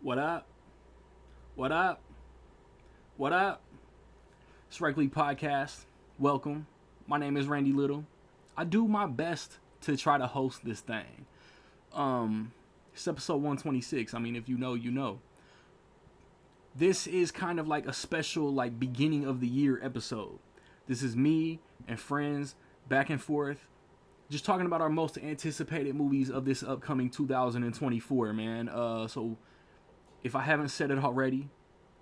What up? What up? What up? Strike League Podcast. Welcome. My name is Randy Little. I do my best to try to host this thing. It's episode 126. I mean, if you know, you know. This is kind of like a special, like, beginning of the year episode. This is me and friends back and forth, just talking about our most anticipated movies of this upcoming 2024, man. So if I haven't said it already,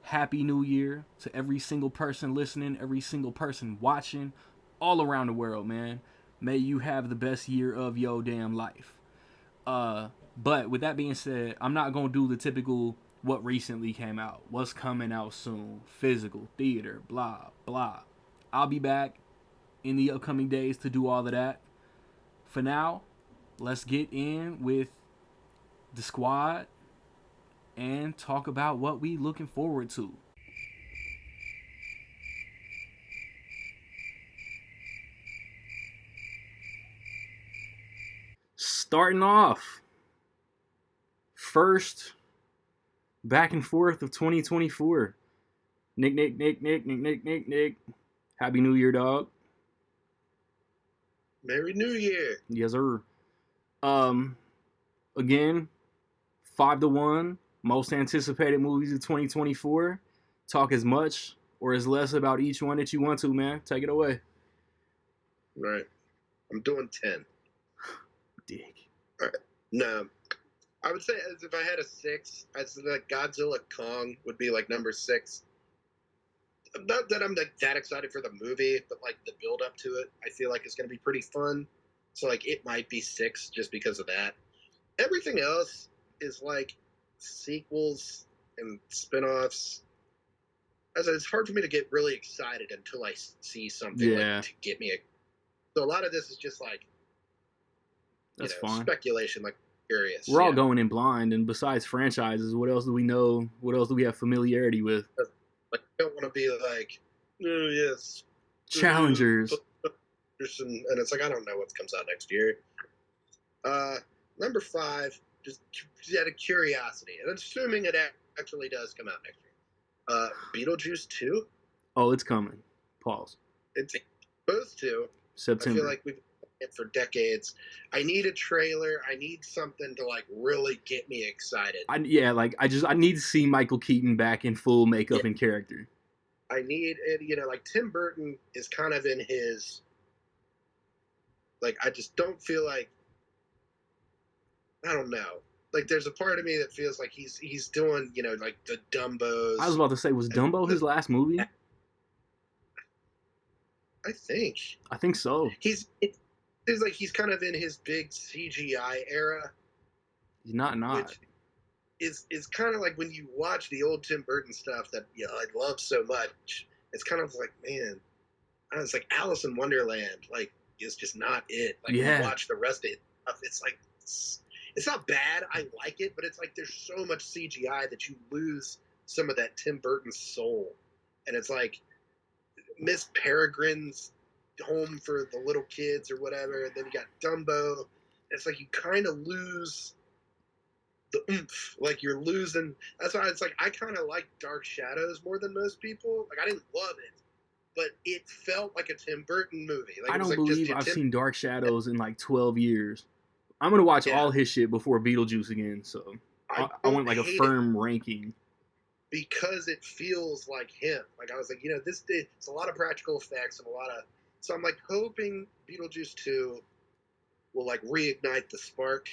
Happy New Year to every single person listening, every single person watching, all around the world, man. May you have the best year of your damn life. But with that being said, I'm not gonna do the typical what recently came out, what's coming out soon, physical, theater, blah blah. I'll be back in the upcoming days to do all of that. For now, let's get in with the squad and talk about what we looking forward to. Starting off, first back and forth of 2024. Nick. Happy New Year, dog. Merry New Year. Yes, sir. Um, Again, 5-1, most anticipated movies of 2024. Talk as much or as less about each one that you want to, man. Take it away. All right. I'm doing 10. Dig. All right. No. I would say as if I had a 6, I'd say that Godzilla Kong would be like number 6. Not that I'm like that excited for the movie, but like the build up to it, I feel like it's going to be pretty fun. So like it might be 6 just because of that. Everything else is like sequels and spin-offs. As it's hard for me to get really excited until I see something like to get me. So a lot of this is just like that's fine. Speculation, like curious. We're all going in blind, and besides franchises, what else do we know? What else do we have familiarity with? Like, I don't want to be like, oh yes, challengers, and it's like I don't know what comes out next year. Number 5, just out of curiosity, and assuming it actually does come out next year. Beetlejuice 2. Oh, it's coming. Pause. It's supposed to. September. I feel like we've been it for decades. I need a trailer. I need something to like really get me excited. I need to see Michael Keaton back in full makeup and character. I need it. Like Tim Burton is kind of in his. Like I just don't feel like. I don't know. Like there's a part of me that feels like he's doing like the Dumbos. I was about to say, was Dumbo his last movie? I think so. It's like he's kind of in his big CGI era. He's not. Which is kind of like when you watch the old Tim Burton stuff that I love so much. It's kind of like, man, it's like Alice in Wonderland. Like is just not it. Like you watch the rest of it, it's like it's not bad. I like it, but it's like there's so much CGI that you lose some of that Tim Burton soul, and it's like Miss Peregrine's home for the little kids or whatever, and then you got Dumbo. It's like you kind of lose the oomph. Like you're losing. That's why it's like I kind of like Dark Shadows more than most people. Like I didn't love it, but it felt like a Tim Burton movie. Like, I don't believe I've seen Dark Shadows in like 12 years. I'm gonna watch all his shit before Beetlejuice again. So I want like a firm ranking. Because it feels like him. Like I was like, it's a lot of practical effects and a lot of. So I'm like hoping Beetlejuice 2 will like reignite the spark.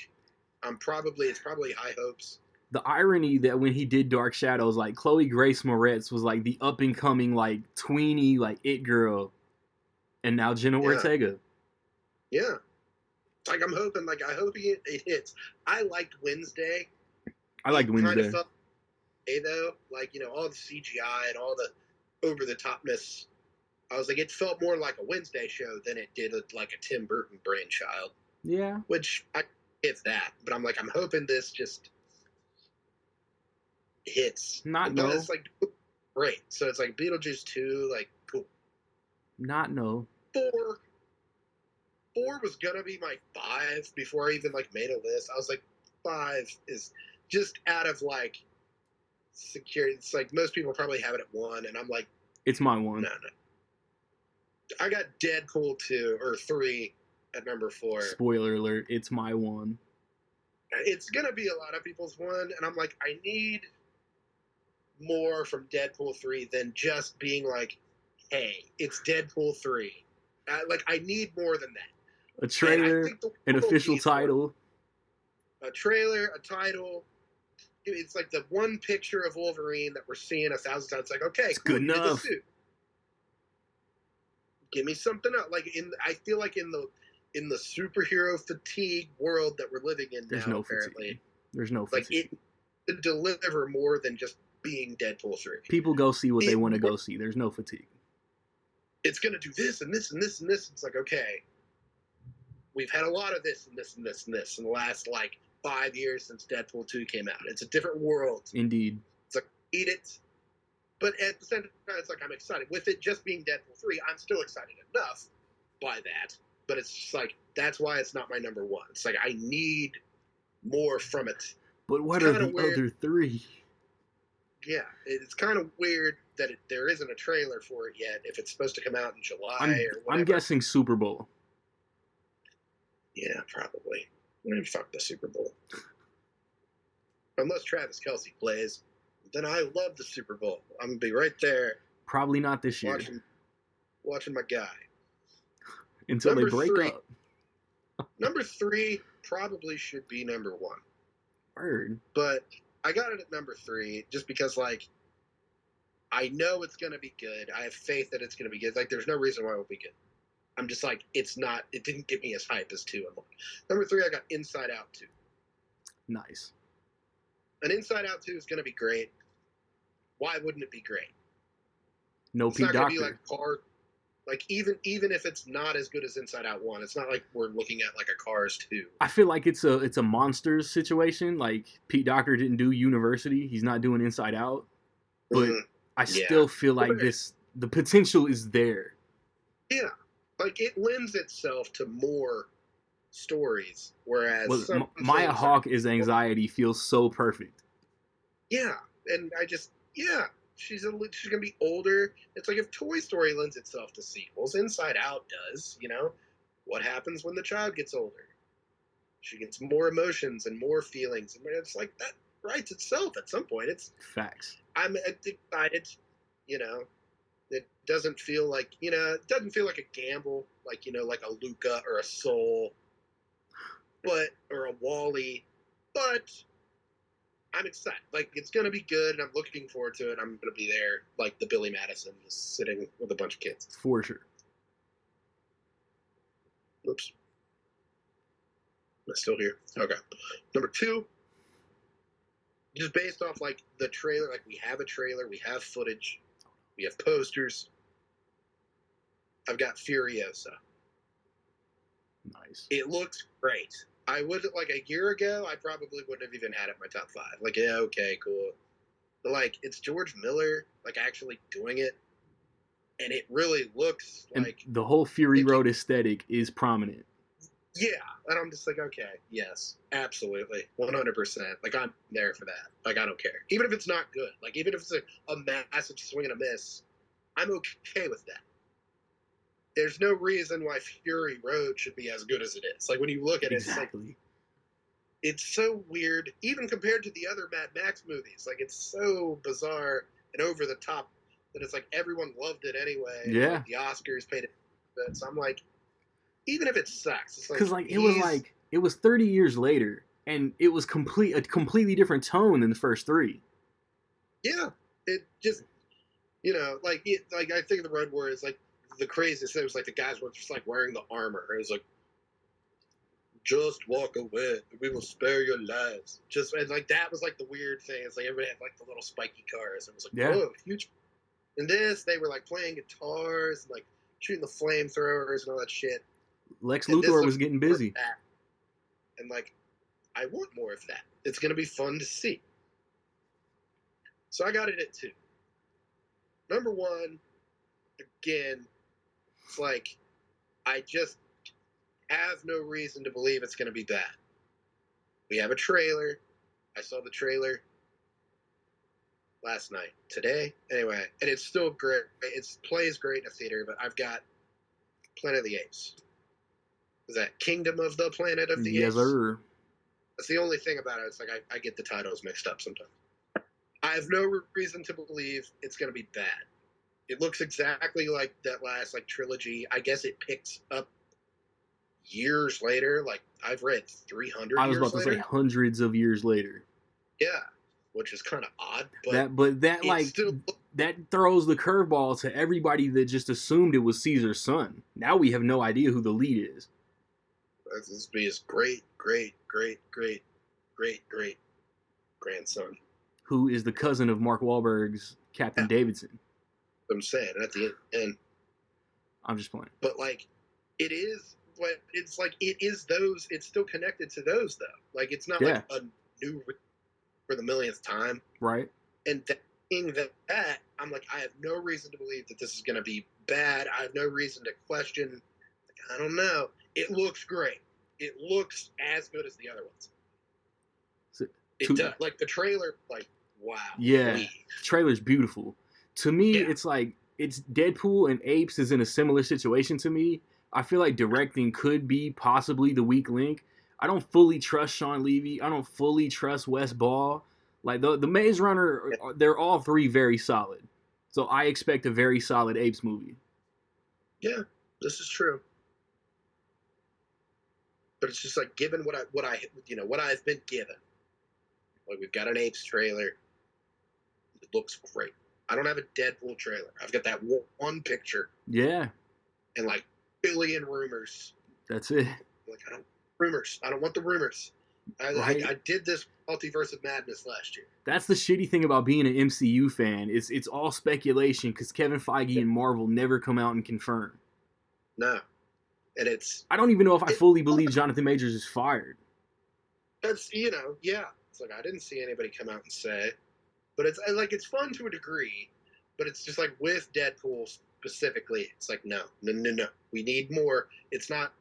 It's probably high hopes. The irony that when he did Dark Shadows, like Chloe Grace Moretz was like the up and coming like tweeny like it girl, and now Jenna Ortega. Yeah, like I'm hoping, I hope it hits. I liked Wednesday. I liked Wednesday. Though, like all the CGI and all the over the topness. I was like, it felt more like a Wednesday show than it did like a Tim Burton brainchild. Yeah. Which I give that, but I'm hoping this just hits. It's like great. So it's like Beetlejuice 2, like cool. 4 was gonna be my 5 before I even like made a list. I was like, 5 is just out of like secure. It's like most people probably have it at 1, and I'm like, It's my one. no. I got Deadpool 2 or 3 at number 4. Spoiler alert, it's my one. It's gonna be a lot of people's one, and I'm like, I need more from Deadpool 3 than just being like, hey, it's Deadpool 3. Like, I need more than that. A trailer, an official title. A trailer, a title. It's like the one picture of Wolverine that we're seeing 1,000 times. It's like, okay, it's cool, good enough. Give me something else. Like I feel like in the superhero fatigue world that we're living in There's now, no apparently, fatigue. There's no fatigue. Like it to deliver more than just being Deadpool 3. People go see what they want to go see. There's no fatigue. It's gonna do this and this and this and this. It's like, okay, we've had a lot of this and this and this and this in the last like 5 years since Deadpool 2 came out. It's a different world. Indeed. It's like, eat it. But at the same time, it's like I'm excited. With it just being Deadpool 3, I'm still excited enough by that. But it's just like, that's why it's not my number 1. It's like, I need more from it. But what are the other 3? Yeah, it's kind of weird that there isn't a trailer for it yet, if it's supposed to come out in July or whatever. I'm guessing Super Bowl. Yeah, probably. I mean, fuck the Super Bowl. Unless Travis Kelce plays, then I love the Super Bowl. I'm going to be right there. Probably not this year. Watching my guy. Until they break up. Number 3 probably should be number 1. Word. But I got it at number 3 just because, like, I know it's going to be good. I have faith that it's going to be good. Like, there's no reason why it will be good. I'm just like, it didn't get me as hype as 2 and 1. Number 3, I got Inside Out 2. Nice. And Inside Out 2 is going to be great. Why wouldn't it be great? No It's Pete not going to be Doctor. like Cars. Like, even if it's not as good as Inside Out 1, it's not like we're looking at like a Cars 2. I feel like it's a Monsters situation. Like, Pete Docter didn't do University. He's not doing Inside Out. But I still feel like the potential is there. Yeah. Like, it lends itself to more stories, whereas Maya Hawke is anxiety feels so perfect. Yeah, and she's gonna be older. It's like if Toy Story lends itself to sequels, Inside Out does. You know, what happens when the child gets older? She gets more emotions and more feelings, and it's like that writes itself at some point. It's facts. I'm excited. You know, it doesn't feel like it doesn't feel like a gamble, like like a Luca or a Soul, or a Wall-E, but I'm excited. Like, it's gonna be good, and I'm looking forward to it. I'm gonna be there, like the Billy Madison, just sitting with a bunch of kids. For sure. Oops. Am I still here? Okay. Number 2, just based off like the trailer, like we have a trailer, we have footage, we have posters. I've got Furiosa. Nice. It looks great. I would, like, a year ago, I probably wouldn't have even had it in my top 5. Like, yeah, okay, cool. But, like, it's George Miller, like, actually doing it. And it really looks like... And the whole Fury Road aesthetic is prominent. Yeah. And I'm just like, okay, yes, absolutely. 100%. Like, I'm there for that. Like, I don't care. Even if it's not good. Like, even if it's a massive swing and a miss, I'm okay with that. There's no reason why Fury Road should be as good as it is. Like, when you look at it, it's so weird, even compared to the other Mad Max movies. Like, it's so bizarre and over the top that it's like everyone loved it anyway. Yeah. Like, the Oscars paid it. So I'm like, even if it sucks, it's like... Because, it was 30 years later, and it was a completely different tone than the first 3. Yeah. It just, I think the Road Warrior is, like, the craziest. It was like the guys were just like wearing the armor. It was like, just walk away, we will spare your lives. And like that was like the weird thing. It's like everybody had like the little spiky cars. It was like, whoa, huge. In this, they were like playing guitars and like shooting the flamethrowers and all that shit. Lex Luthor was getting busy. And like, I want more of that. It's gonna be fun to see. So I got it at 2. Number 1, again. It's like, I just have no reason to believe it's going to be bad. We have a trailer. I saw the trailer. last night, today, anyway, and it's still great. It plays great in a theater, but I've got Planet of the Apes. Is that Kingdom of the Planet of the Yes, Apes? sir. That's the only thing about it. It's like I get the titles mixed up sometimes. I have no reason to believe it's going to be bad. It looks exactly like that last like trilogy. I guess it picks up years later. Like I've read 300 I was years about to later. say hundreds of years later. Yeah, which is kind of odd, but that like still, that throws the curveball to everybody that just assumed it was Caesar's son. Now we have no idea who the lead is. this be his great grandson. Who is the cousin of Mark Wahlberg's Captain Davidson. I'm saying at the end, I'm just playing. but like it is, but it's like it is those. It's still connected to those though. Like it's not like a new for the millionth time, right? And thinking that I'm like, I have no reason to believe that this is going to be bad. I have no reason to question. Like, I don't know. It looks great. It looks as good as the other ones. It does. Like the trailer, like wow. Yeah, the trailer's beautiful. To me, it's like it's Deadpool and Apes is in a similar situation to me. I feel like directing could be possibly the weak link. I don't fully trust Sean Levy. I don't fully trust Wes Ball. Like the Maze Runner, they're all three very solid. So I expect a very solid Apes movie. Yeah, this is true. But it's just like given what I've been given. Like we've got an Apes trailer. It looks great. I don't have a Deadpool trailer. I've got that one picture. Yeah. And like billion rumors. That's it. Like I don't want the rumors. I did this Multiverse of Madness last year. That's the shitty thing about being an MCU fan. It's all speculation because Kevin Feige and Marvel never come out and confirm. No. And I don't even know if I fully believe Jonathan Majors is fired. That's, yeah. It's like I didn't see anybody come out and say. But it's like it's fun to a degree, but it's just like with Deadpool specifically, it's like no. We need more. It's not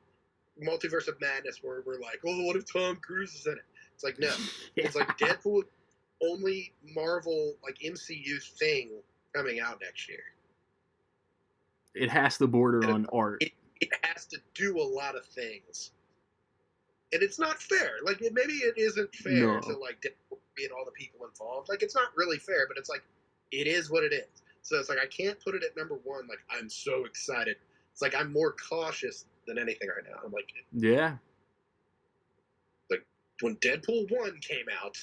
Multiverse of Madness where we're like, oh, what if Tom Cruise is in it? It's like no. It's like Deadpool, only Marvel like MCU thing coming out next year. It has to border on art. It has to do a lot of things, and it's not fair. Like maybe it isn't fair to like Deadpool and all the people involved. Like it's not really fair, but it's like it is what it is. So it's like I can't put it at number one. Like I'm so excited. It's like I'm more cautious than anything right now. I'm like, yeah. Like when Deadpool 1 came out,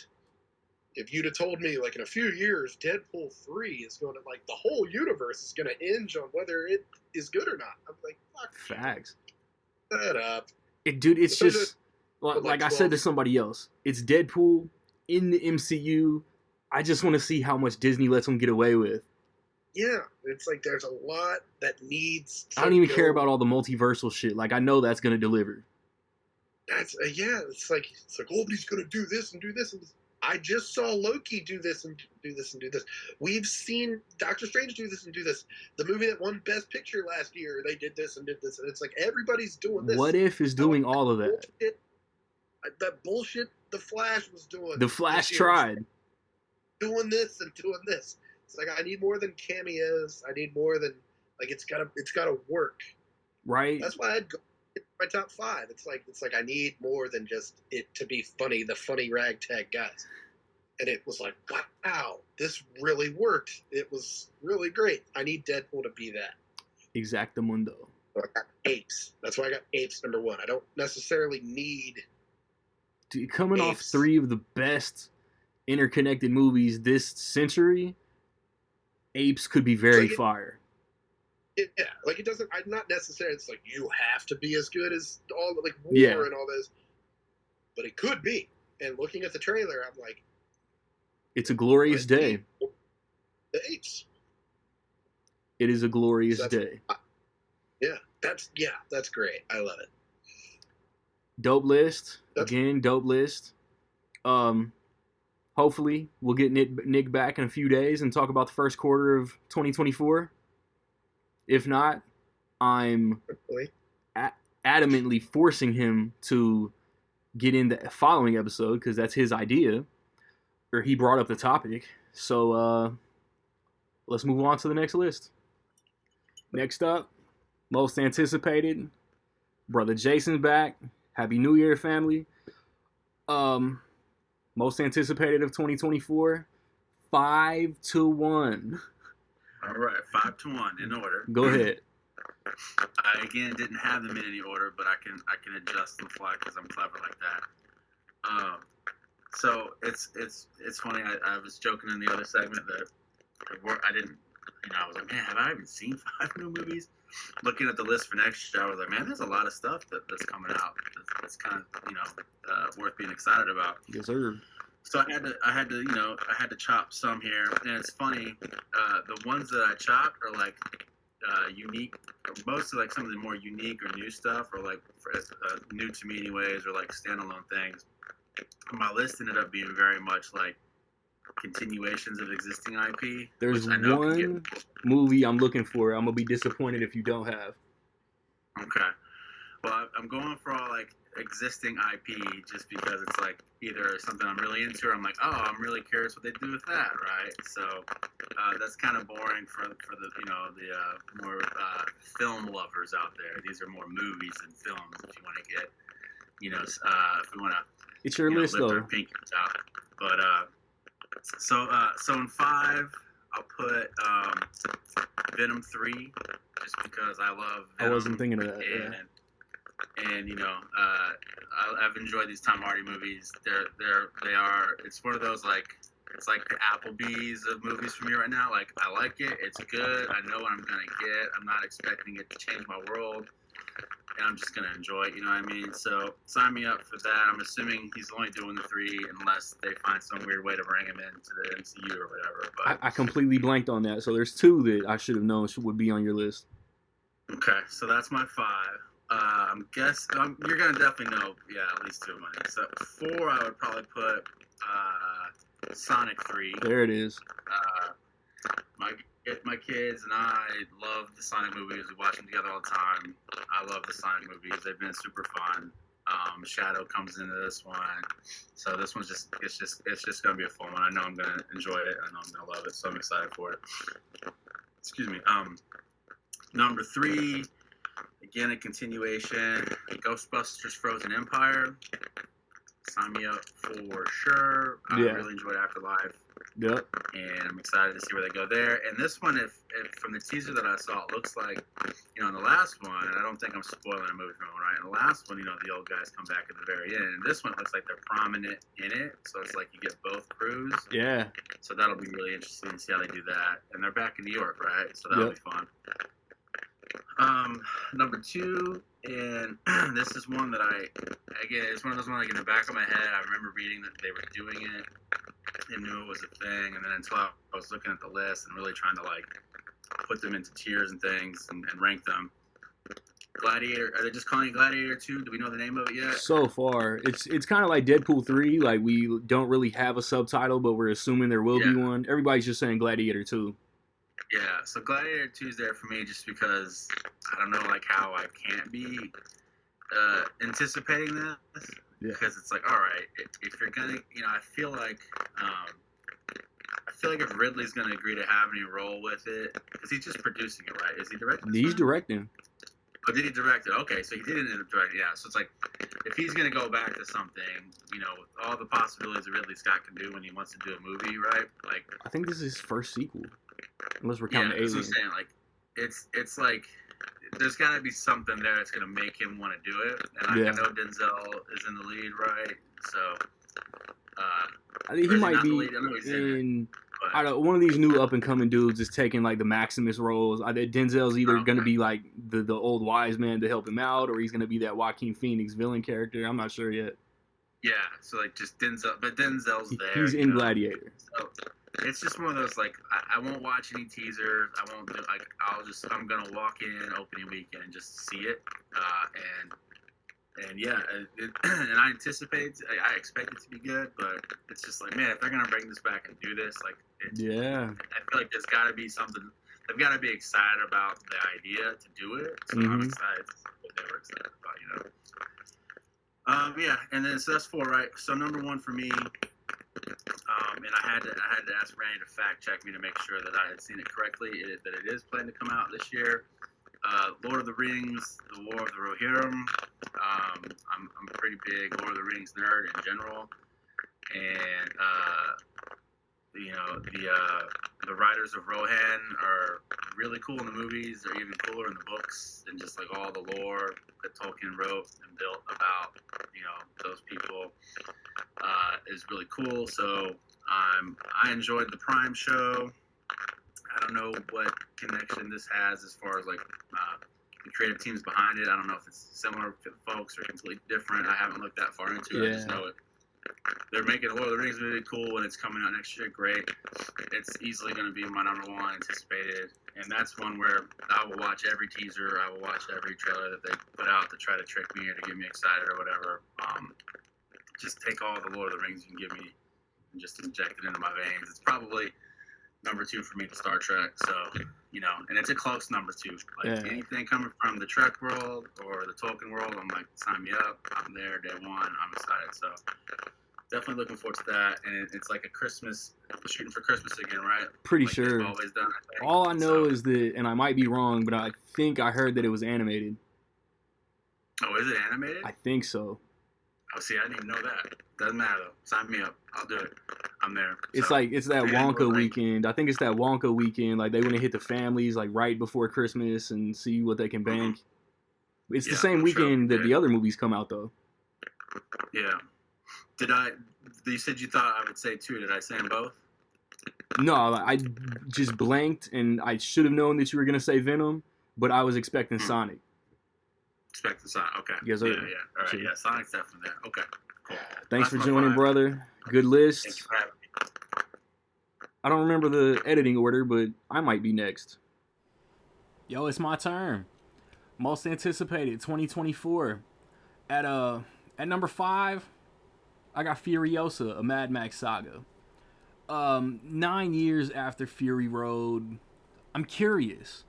if you'd have told me like in a few years Deadpool 3 is going to like the whole universe is going to hinge on whether it is good or not, I'm like, fuck. Facts. Shut up. Dude, it's just like I said to somebody else. It's Deadpool in the MCU. I just want to see how much Disney lets them get away with. Yeah, it's like there's a lot that needs to I don't even care about all the multiversal shit. Like I know that's gonna deliver. That's it's like oh, but he's gonna do this and do this and this. I just saw Loki do this and do this and do this. We've seen Doctor Strange do this and do this. The movie that won Best Picture last year, they did this and did this, and it's like everybody's doing this. What If is doing all of that? That bullshit The Flash was doing. The Flash tried doing this and doing this. It's like I need more than cameos. I need more than like it's gotta work. Right. That's why I'd go my top 5. It's like I need more than just it to be funny, the funny ragtag guys. And it was like, wow, this really worked. It was really great. I need Deadpool to be that. Exactamundo. So I got Apes. That's why I got Apes number 1. I don't necessarily need. Dude, coming off 3 of the best interconnected movies this century, Apes could be very fire. Yeah, like it doesn't. I'm not necessarily. It's like you have to be as good as all like War and all this, but it could be. And looking at the trailer, I'm like, it's a glorious day. The Apes. It is a glorious day. That's great. I love it. Dope list again. Dope list. Hopefully we'll get Nick back in a few days and talk about the first quarter of 2024. If not, I'm adamantly forcing him to get in the following episode because that's his idea, or he brought up the topic. So let's move on to the next list. Next up, most anticipated, Brother Jason's back. Happy New Year, family. Most anticipated of 2024, 5-1. All right, 5-1 in order. Go ahead. I again didn't have them in any order, but I can adjust the fly because I'm clever like that. So it's funny. I was joking in the other segment that I didn't. I was like, man, have I even seen 5 new movies? Looking at the list for next year, I was like, man, there's a lot of stuff that's coming out. That's kind of worth being excited about. Yes, sir. So I had to chop some here, and it's funny. The ones that I chopped are like unique, or mostly like some of the more unique or new stuff, or like new to me anyways, or like standalone things. My list ended up being very much like continuations of existing IP. There's one movie I'm looking for. I'm gonna be disappointed if you don't have. Okay. Well, I'm going for all like existing IP just because it's like either something I'm really into or I'm like, oh, I'm really curious what they do with that, right? So that's kind of boring for the the more film lovers out there. These are more movies than films. If you want to get if we want to, it's your list lift though. our pinkies out. But so in 5, I'll put Venom 3, just because I love Venom. I wasn't thinking of that. And I've enjoyed these Tom Hardy movies. They are. It's one of those like. It's like the Applebee's of movies for me right now. Like, I like it. It's good. I know what I'm going to get. I'm not expecting it to change my world. And I'm just going to enjoy it, you know what I mean? So, sign me up for that. I'm assuming he's only doing the 3 unless they find some weird way to bring him into the MCU or whatever. But I completely blanked on that. So, there's 2 that I should have known would be on your list. Okay, so that's my 5. You're going to definitely know, at least 2 of mine. So, 4, I would probably put Sonic 3. There it is. My kids and I love the Sonic movies. We watch them together all the time. I love the Sonic movies. They've been super fun. Shadow comes into this one, so this one's just gonna be a fun one. I know I'm gonna enjoy it. I know I'm gonna love it, so I'm excited for it. Excuse me. Number 3, again a continuation. Ghostbusters: Frozen Empire. Sign me up for sure. I really enjoyed Afterlife. Yep. And I'm excited to see where they go there. And this one, if from the teaser that I saw, it looks like, in the last one, and I don't think I'm spoiling a movie from it, right? In the last one, the old guys come back at the very end. And this one looks like they're prominent in it. So it's like you get both crews. Yeah. So that'll be really interesting to see how they do that. And they're back in New York, right? So that'll be fun. Number 2, and this is one that it's one of those ones like in the back of my head. I remember reading that they were doing it and knew it was a thing, and then until I was looking at the list and really trying to like put them into tiers and things and rank them. Gladiator, are they just calling it Gladiator 2? Do we know the name of it yet? So far, it's kind of like Deadpool 3. Like, we don't really have a subtitle, but we're assuming there will be one. Everybody's just saying Gladiator 2. Yeah, so Gladiator 2 is there for me just because I don't know like how I can't be anticipating this. Yeah. Because it's like, all right, if you're gonna, I feel like if Ridley's gonna agree to have any role with it, because he's just producing it, right? Is he directing? He's directing. Oh, did he direct it? Okay, so he did end up directing. Yeah, so it's like if he's gonna go back to something, all the possibilities that Ridley Scott can do when he wants to do a movie, right? Like, I think this is his first sequel. Unless we're counting Alien. That's what I'm saying. Like, it's like there's got to be something there that's going to make him want to do it. And I know Denzel is in the lead, right? So I think he might be in. I don't. One of these new up and coming dudes is taking like the Maximus roles. I think Denzel's either going to be like the old wise man to help him out, or he's going to be that Joaquin Phoenix villain character. I'm not sure yet. Yeah. So like just Denzel, but Denzel's there. He's in Gladiator. So, it's just one of those, like, I won't watch any teasers. I won't do, like, I'm going to walk in opening weekend and just see it. And I anticipate, I expect it to be good, but it's just like, man, if they're going to bring this back and do this, like, I feel like there's got to be something, they've got to be excited about the idea to do it. So I'm excited to see what they were excited about, and then, so that's 4, right? So number 1 for me, and and I had to ask Randy to fact check me to make sure that I had seen it correctly. That it is planned to come out this year. Lord of the Rings, The War of the Rohirrim. I'm a pretty big Lord of the Rings nerd in general, and the writers of Rohan are really cool in the movies. They're even cooler in the books, and just like all the lore that Tolkien wrote and built about those people is really cool. So I enjoyed the Prime show. I don't know what connection this has as far as like the creative teams behind it. I don't know if it's similar to folks or completely different. I haven't looked that far into it. I just know it. They're making Lord of the Rings really cool, and it's coming out next year. Great. It's easily going to be my number one anticipated, and that's one where I will watch every teaser. I will watch every trailer that they put out to try to trick me or to get me excited or whatever. Just take all the Lord of the Rings you can give me and just inject it into my veins. It's probably number 2 for me to Star Trek, so and it's a close number 2. Like anything coming from the Trek world or the Tolkien world, I'm like, sign me up. I'm there day one. I'm excited. So definitely looking forward to that. And it's like a Christmas, shooting for Christmas again, right? Pretty like sure. They've always done, I think. All I know is that, and I might be wrong, but I think I heard that it was animated. Oh, is it animated? I think so. Oh, see, I didn't even know that. Doesn't matter though. Sign me up. I'll do it. I'm there. It's that Wonka weekend. I think it's that Wonka weekend. Like they want to hit the families like right before Christmas and see what they can bank. It's the same weekend that the other movies come out though. Yeah. You said you thought I would say 2. Did I say them both? No, I just blanked, and I should have known that you were gonna say Venom, but I was expecting Sonic. Expecting Sonic. Okay. Yes, sir. Yeah. All right. Yeah, Sonic's definitely there. Okay. Cool. Thanks for joining, brother. Good list. Thanks for having me. I don't remember the editing order, but I might be next. Yo, it's my turn. Most anticipated 2024. At number 5, I got Furiosa, a Mad Max saga. 9 years after Fury Road, I'm curious.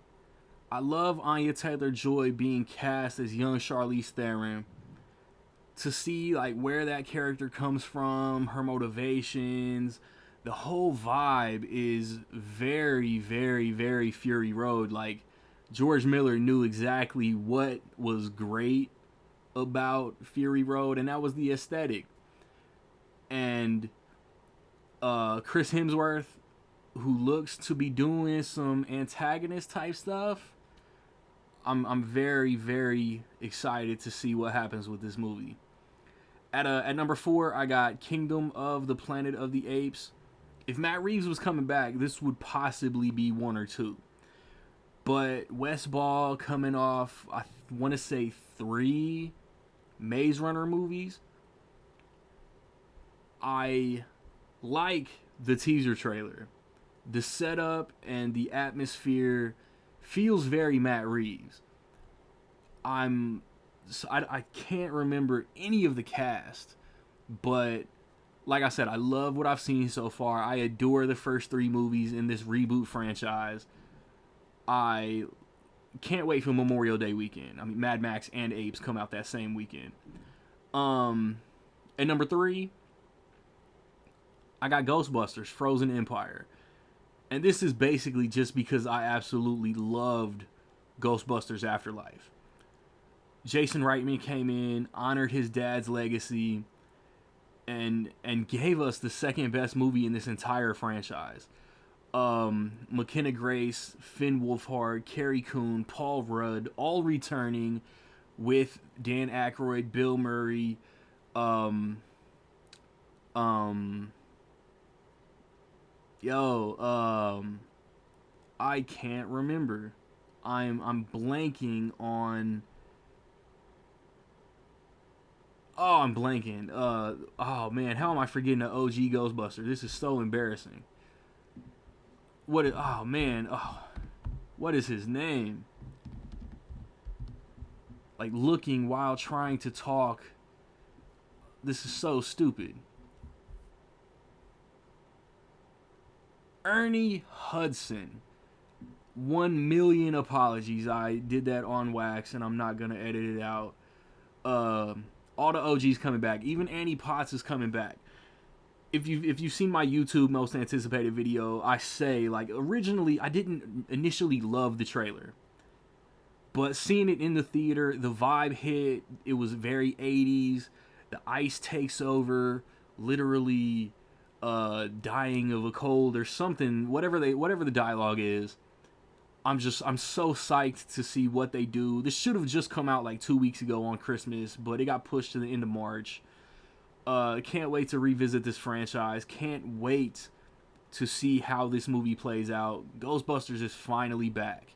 I love Anya Taylor-Joy being cast as young Charlize Theron. To see like where that character comes from, her motivations, the whole vibe is very, very, very Fury Road. Like George Miller knew exactly what was great about Fury Road, and that was the aesthetic. And Chris Hemsworth, who looks to be doing some antagonist type stuff, I'm very, very excited to see what happens with this movie. At number 4, I got Kingdom of the Planet of the Apes. If Matt Reeves was coming back, this would possibly be 1 or 2. But Wes Ball coming off, I want to say 3 Maze Runner movies. I like the teaser trailer. The setup and the atmosphere feels very Matt Reeves. I can't remember any of the cast, but like I said, I love what I've seen so far. I adore the first 3 movies in this reboot franchise. I can't wait for Memorial Day weekend. I mean, Mad Max and Apes come out that same weekend. At number 3, I got Ghostbusters, Frozen Empire. And this is basically just because I absolutely loved Ghostbusters Afterlife. Jason Reitman came in, honored his dad's legacy, and gave us the second best movie in this entire franchise. McKenna Grace, Finn Wolfhard, Carrie Coon, Paul Rudd, all returning with Dan Aykroyd, Bill Murray, I can't remember. I'm blanking on. Oh, I'm blanking. Oh man, how am I forgetting the OG Ghostbuster? This is so embarrassing. What is his name? Like looking while trying to talk. This is so stupid. Ernie Hudson. 1 million apologies. I did that on wax and I'm not gonna edit it out. All the OGs coming back. Even Annie Potts is coming back. if you've seen my YouTube most anticipated video, I say like originally I didn't initially love the trailer, but seeing it in the theater, the vibe hit. It was very 80s. The ice takes over, literally dying of a cold or something. Whatever the dialogue is. I'm so psyched to see what they do. This should have just come out like 2 weeks ago on Christmas, but it got pushed to the end of March. Can't wait to revisit this franchise. Can't wait to see how this movie plays out. Ghostbusters is finally back.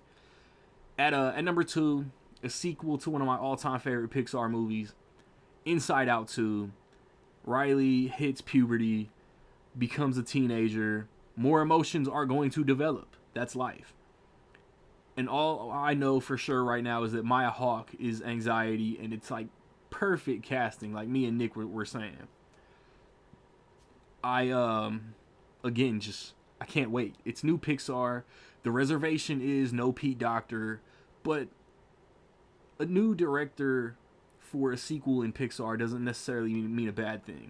At number 2, a sequel to one of my all-time favorite Pixar movies, Inside Out 2. Riley hits puberty, becomes a teenager. More emotions are going to develop. That's life. And all I know for sure right now is that Maya Hawke is anxiety, and it's like perfect casting, like me and Nick were saying. Again, I can't wait. It's new Pixar. The reservation is no Pete Docter, but a new director for a sequel in Pixar doesn't necessarily mean a bad thing.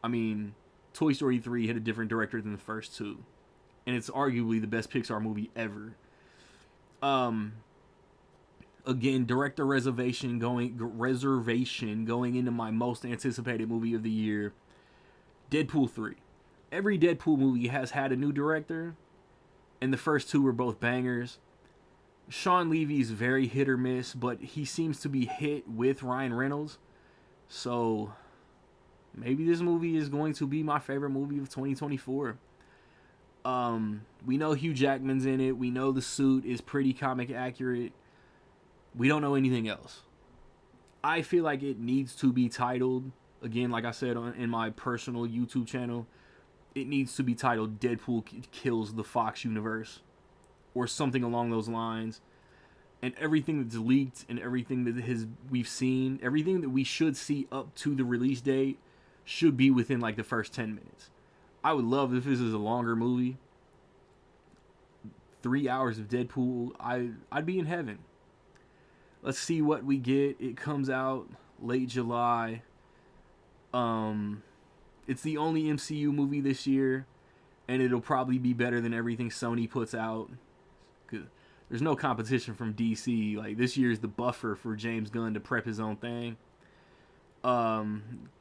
I mean, Toy Story 3 had a different director than the first two, and it's arguably the best Pixar movie ever. Again, director reservation going into my most anticipated movie of the year, Deadpool 3. Every Deadpool movie has had a new director, and the first two were both bangers. Sean Levy's very hit or miss, but he seems to be hit with Ryan Reynolds. So maybe this movie is going to be my favorite movie of 2024. We know Hugh Jackman's in it. We know the suit is pretty comic accurate. We don't know anything else. I feel like it needs to be titled, again, like I said in my personal YouTube channel, it needs to be titled Deadpool Kills the Fox Universe, or something along those lines. And everything that's leaked and everything that we've seen, everything that we should see up to the release date should be within like the first 10 minutes. I would love if this is a longer movie. 3 hours of Deadpool, I'd be in heaven. Let's see what we get. It comes out late July. It's the only MCU movie this year, and it'll probably be better than everything Sony puts out. There's no competition from DC. Like, this year's the buffer for James Gunn to prep his own thing.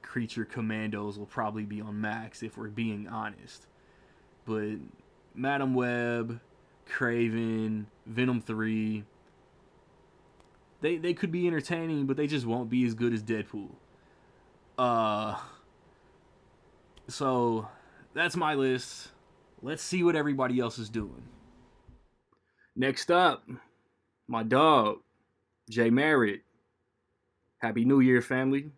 Creature Commandos will probably be on Max if we're being honest. But Madam Web, Kraven, Venom 3, they could be entertaining, but they just won't be as good as Deadpool. So that's my list. Let's see what everybody else is doing. Next up, my dog, Jay Merritt. Happy New Year, family.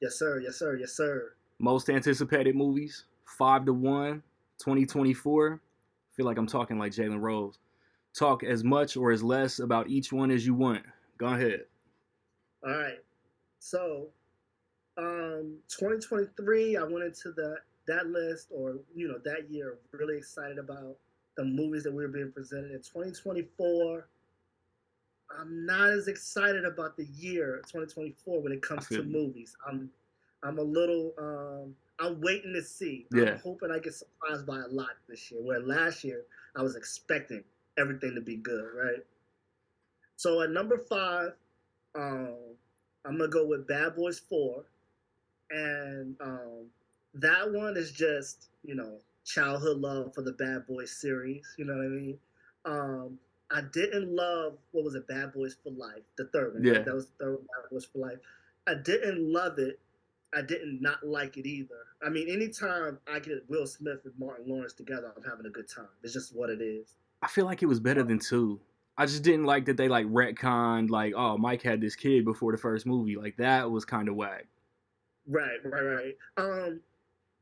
Yes, sir. Yes, sir. Yes, sir. Most anticipated movies, 5-1, 2024. I feel like I'm talking like Jalen Rose. Talk as much or as less about each one as you want. Go ahead. All right. So, 2023, I went into that list, or that year, really excited about the movies that we were being presented. In 2024, I'm not as excited about the year 2024 when it comes to movies. I'm a little I'm waiting to see. Yeah. I'm hoping I get surprised by a lot this year. Where last year I was expecting everything to be good, right? So at number 5, I'm gonna go with Bad Boys 4, and that one is just childhood love for the Bad Boys series. You know what I mean? I didn't love, what was it, Bad Boys for Life, the third one. Yeah. Right? That was the third one, Bad Boys for Life. I didn't love it. I didn't not like it either. I mean, anytime I get Will Smith and Martin Lawrence together, I'm having a good time. It's just what it is. I feel like it was better than 2. I just didn't like that they like retconned, like, oh, Mike had this kid before the first movie. Like, that was kind of whack. Right.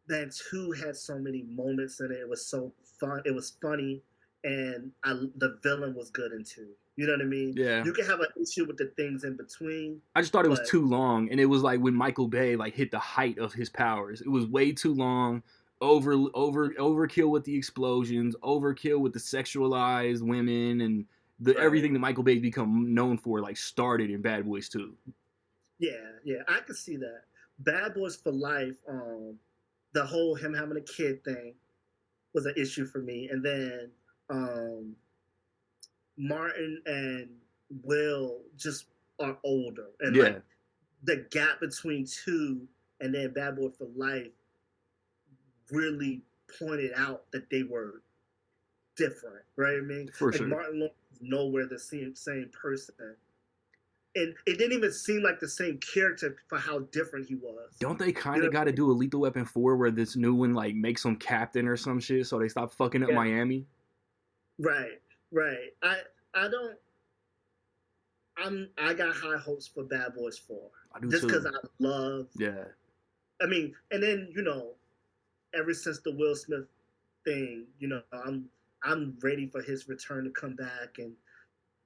Man, 2 had so many moments in it. It was so fun. It was funny. And the villain was good in 2. You know what I mean? Yeah. You can have an issue with the things in between. I just thought it was too long, and it was like when Michael Bay like hit the height of his powers. It was way too long. Overkill with the explosions, overkill with the sexualized women, and everything that Michael Bay become known for like started in Bad Boys 2. Yeah, I can see that. Bad Boys for Life. the whole him having a kid thing was an issue for me. And then um, Martin and Will just are older, and Yeah, like the gap between two and then Bad Boy for Life really pointed out that they were different, right? I mean, for like sure. Martin Lawrence is nowhere the same person, and it didn't even seem like the same character for how different he was. Don't they You kind know of got what I to mean? do a Lethal Weapon 4 where this new one like makes him captain or some shit so they stop fucking up Yeah, Miami? right, right. I don't. I got high hopes for Bad Boys 4 I do just because too. I love. Yeah. I mean, and then ever since the Will Smith thing, I'm ready for his return to come back and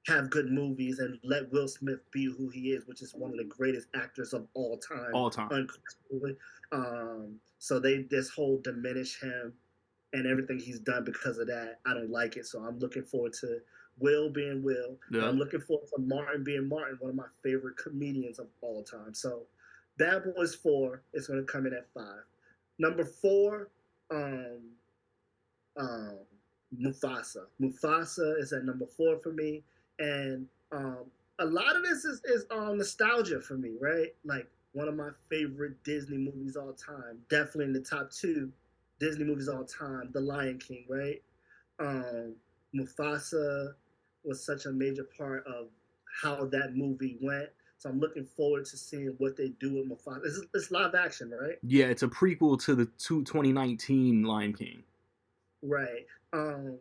have good movies and let Will Smith be who he is, which is one of the greatest actors of all time, All time. unquestionably. So they this whole diminish him and everything he's done because of that. I don't like it, so I'm looking forward to Will being Will, and Yeah. I'm looking forward to Martin being Martin, one of my favorite comedians of all time. So, Bad Boys 4 is going to come in at 5. Number 4, um, um, Mufasa. Mufasa is at number 4 for me, and a lot of this is nostalgia for me, right? Like one of my favorite Disney movies all time, definitely in the top 2 Disney movies all time, The Lion King, right? Um, Mufasa was such a major part of how that movie went. So I'm looking forward to seeing what they do with Mufasa. It's live action, right? Yeah, it's a prequel to the 2019 Lion King. Right. Um,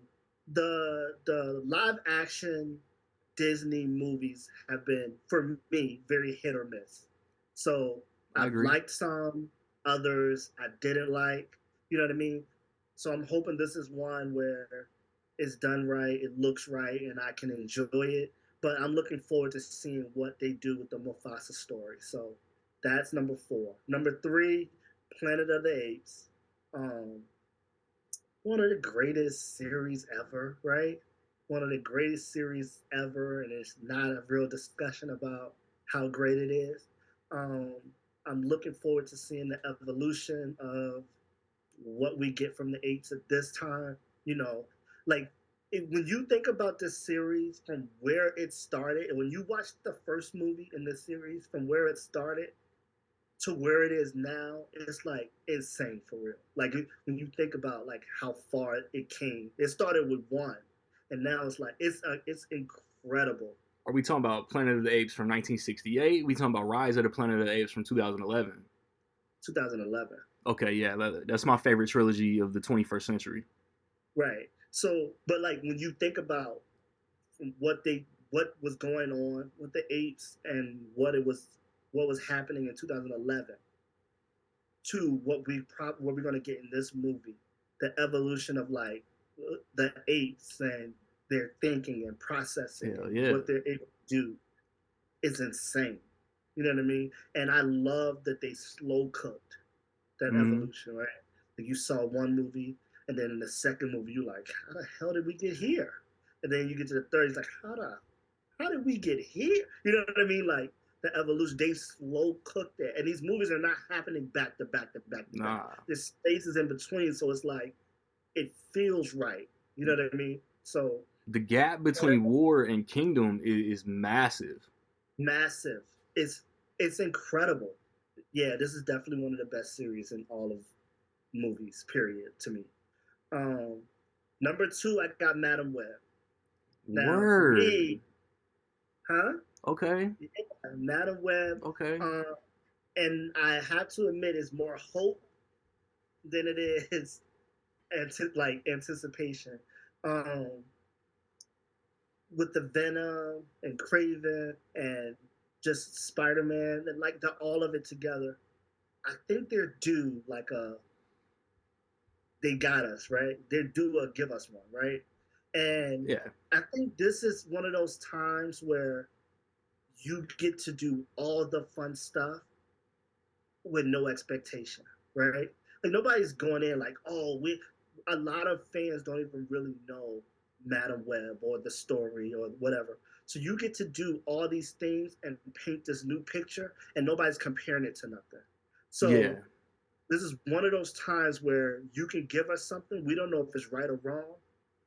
the live action Disney movies have been, for me, very hit or miss. So I I've agree. liked some, others I didn't like. You know what I mean? So I'm hoping this is one where it's done right, it looks right, and I can enjoy it. But I'm looking forward to seeing what they do with the Mufasa story. So that's number 4. Number 3, Planet of the Apes. Um, One of the greatest series ever, right? One of the greatest series ever, and it's not a real discussion about how great it is. Um, I'm looking forward to seeing the evolution of what we get from the apes at this time. You know, like when you think about this series from where it started, and when you watch the first movie in this series from where it started to where it is now, it's like insane for real. Like when you think about like how far it came, it started with one, and now it's like it's incredible. Are we talking about Planet of the Apes from 1968? We talking about Rise of the Planet of the Apes from 2011? 2011, Okay, yeah, that's my favorite trilogy of the 21st century. right? So, but like when you think about what was going on with the apes and what was happening in 2011 to what we're gonna get in this movie, the evolution of like the apes and their thinking and processing Hell and yeah. what they're able to do is insane. You know what I mean? And I love that they slow cooked that Mm-hmm. evolution, right? Like you saw one movie, and then in the second movie, you're like, how the hell did we get here? And then you get to the third, it's like, how did we get here? You know what I mean? Like the evolution, they slow cooked it, and these movies are not happening back to back to back to back. Nah. There's spaces in between, so it's like it feels right. You know what I mean? So The gap between War and Kingdom is massive. massive. It's incredible. Yeah, this is definitely one of the best series in all of movies. Period. To me. Um, Number 2, I got Madam Web. Now, for Word. me, huh? Okay. Yeah, Madam Web. Okay. Uh, and I have to admit, it's more hope than it is like anticipation. Um, with the Venom and Craven and just Spider Man and like all of it together, I think they're due like they got us right. They're due a give us one right, and Yeah. I think this is one of those times where you get to do all the fun stuff with no expectation, right? Like nobody's going in like, oh, we. A lot of fans don't even really know Madam Web or the story or whatever. So you get to do all these things and paint this new picture, and nobody's comparing it to nothing. Yeah. So this is one of those times where you can give us something. We don't know if it's right or wrong,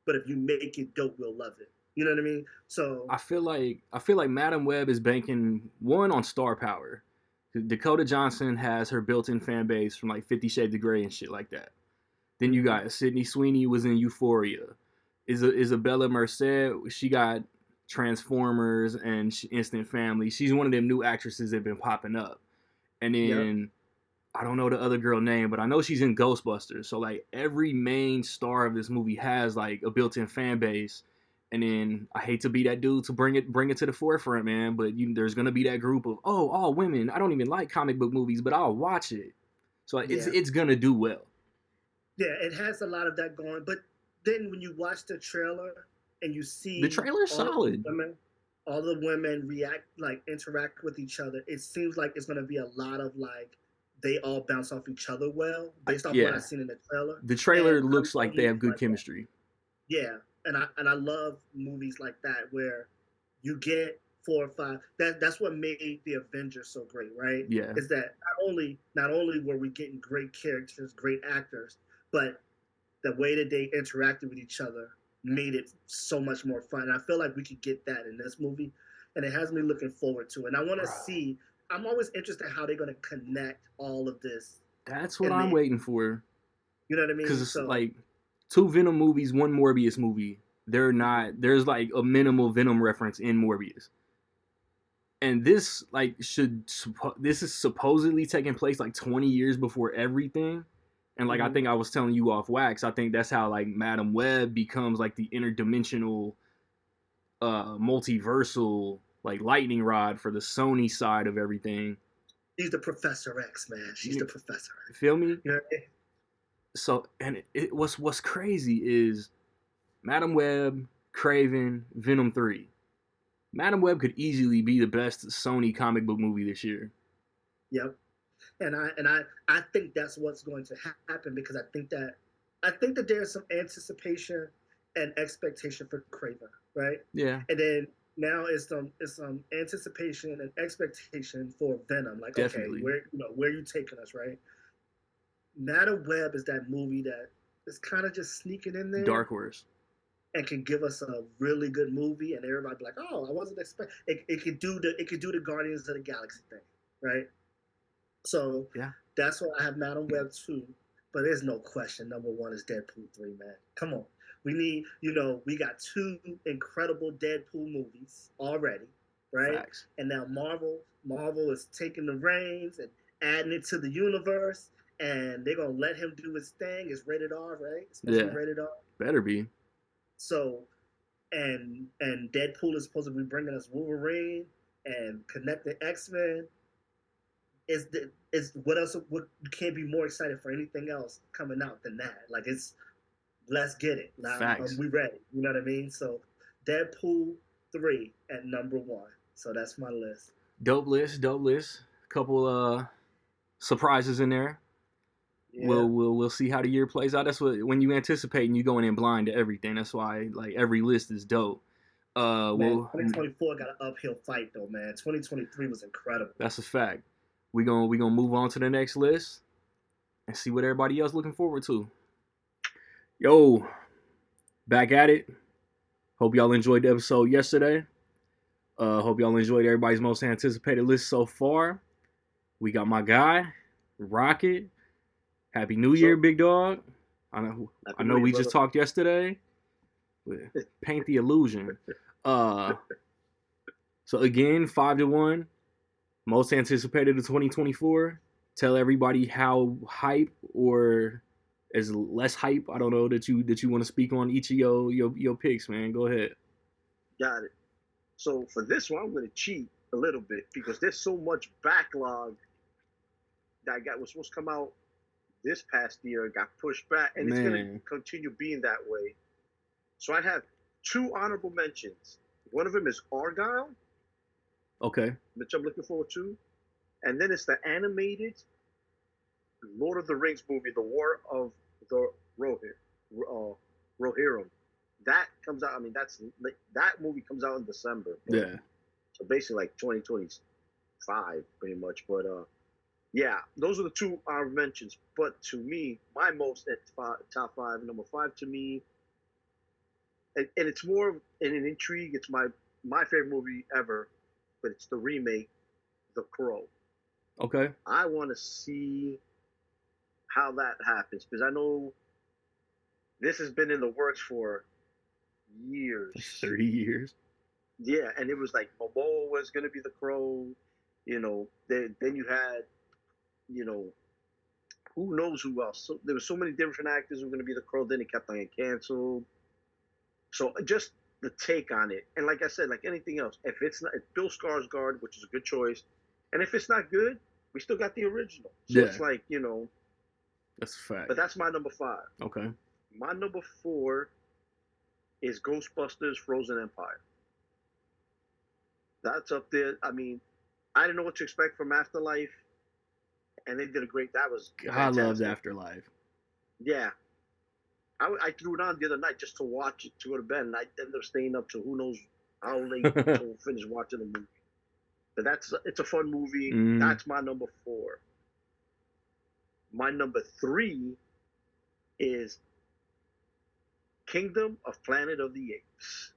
but if you make it dope, we'll love it. You know what I mean? So I feel like Madam Web is banking one on star power. Dakota Johnson has her built-in fan base from like 50 Shades of Grey and shit like that. Then you got Sydney Sweeney was in Euphoria. Isabella Merced, she got Transformers and Instant Family. She's one of them new actresses that have been popping up. And then I don't know the other girl name, but I know she's in Ghostbusters. So like every main star of this movie has like a built-in fan base. And then I hate to be that dude to bring it to the forefront, man. But there's gonna be that group of all women. I don't even like comic book movies, but I'll watch it. So it's gonna do well. Yeah, it has a lot of that going. But then when you watch the trailer and you see the trailer's solid, all the women interact with each other, it seems like it's gonna be a lot of like they all bounce off each other well based off what I've seen in the trailer. The trailer looks like they have good chemistry. Yeah, and I love movies like that where you get 4 or 5. That's what made the Avengers so great, right? Yeah, is that not only were we getting great characters, great actors, but the way that they interacted with each other made it so much more fun. And I feel like we could get that in this movie, and it has me looking forward to it. And I want to see. I'm always interested in how they're going to connect all of this. That's what I'm waiting for. You know what I mean? Because it's like 2 Venom movies, 1 Morbius movie. There's like a minimal Venom reference in Morbius. And this this is supposedly taking place like 20 years before everything. And like I think I was telling you off wax, I think that's how like Madam Web becomes like the interdimensional multiversal like lightning rod for the Sony side of everything. She's the Professor X, man. She's the Professor X. Feel me? Yeah. So, and what's crazy is Madam Web, Kraven, Venom 3. Madam Web could easily be the best Sony comic book movie this year. Yep. And I think that's what's going to happen, because I think that there's some anticipation and expectation for Kraven, right? Yeah. And then now it's some anticipation and expectation for Venom. Like, definitely. Okay, where are you taking us, right? Madam Web is that movie that is kind of just sneaking in there. Dark Horse. And can give us a really good movie, and everybody be like, "Oh, I wasn't expecting." It could do the Guardians of the Galaxy thing, right? So that's why I have Madam Web 2. But there's no question. Number 1 is Deadpool 3, man. Come on. We need, we got 2 incredible Deadpool movies already, right? Facts. And now Marvel is taking the reins and adding it to the universe, and they're going to let him do his thing. It's rated R, right? Especially rated R. Better be. So, and Deadpool is supposed to be bringing us Wolverine and connecting X-Men. Is what else? What, you can't be more excited for anything else coming out than that. Like, let's get it. Now, we ready. You know what I mean? So, Deadpool 3 at number 1. So that's my list. Dope list. Couple surprises in there. Yeah. We'll see how the year plays out. That's when you anticipate and you going in blind to everything. That's why like every list is dope. 2024 got an uphill fight though, man. 2023 was incredible. That's a fact. We gonna move on to the next list and see what everybody else looking forward to. Yo, back at it. Hope y'all enjoyed the episode yesterday. Hope y'all enjoyed everybody's most anticipated list so far. We got my guy, Rocket. Happy New Year, big dog. I know we just talked yesterday. Paint the illusion. So again, 5-1. Most anticipated of 2024. Tell everybody how hype or as less hype, I don't know, that you want to speak on each of your picks, man. Go ahead. Got it. So for this one, I'm going to cheat a little bit because there's so much backlog that was supposed to come out this past year, got pushed back, and it's going to continue being that way. So I have 2 honorable mentions. One of them is Argyle. Okay. Which I'm looking forward to. And then it's the animated Lord of the Rings movie, The War of the Rohirrim. That comes out, that movie comes out in December. Yeah. So basically like 2025, pretty much. But Yeah, those are the two honorable mentions. But to me, my most at top five, number five to me, and it's more of an intrigue. It's my favorite movie ever, but it's the remake, The Crow. Okay. I want to see how that happens because I know this has been in the works for years. 30 years. Yeah, and it was like Momoa was gonna be the Crow. Then you had, you know, who knows who else. So there were so many different actors who were gonna be the Crow. Then it kept on getting canceled. So just the take on it, and like I said, like anything else, if Bill Skarsgård, which is a good choice, and if it's not good, we still got the original. So Yeah. it's like, That's a fact. but that's my number five. Okay. My number four is Ghostbusters Frozen Empire. That's up there. I mean, I didn't know what to expect from Afterlife, and they did a great. That was I loved fantastic. Afterlife. Yeah, I threw it on the other night just to watch it to go to bed, and I ended up staying up to who knows how late to finish watching the movie. But it's a fun movie. Mhm. That's my number four. My number three is Kingdom of Planet of the Apes.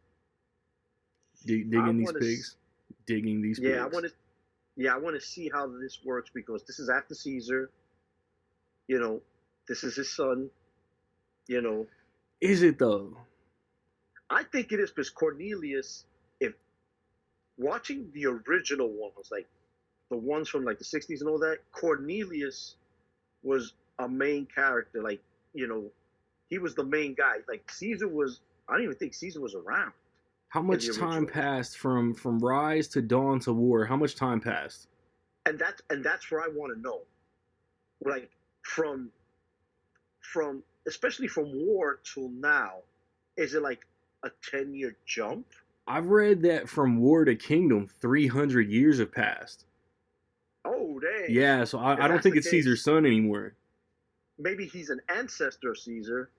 Digging these pigs. Digging these pigs. I want to see how this works because this is after Caesar. This is his son. Is it though? I think it is because Cornelius, if watching the original ones, like the ones from like the 60s and all that, Cornelius was a main character. Like, he was the main guy. Like Caesar was, I don't even think Caesar was around. How much time passed from Rise to Dawn to War? How much time passed? And that's where I want to know. Like from especially from War till now, is it like a 10-year jump? I've read that from War to Kingdom, 300 years have passed. Oh, dang. Yeah, so I don't think it's Caesar's son anymore. Maybe he's an ancestor of Caesar.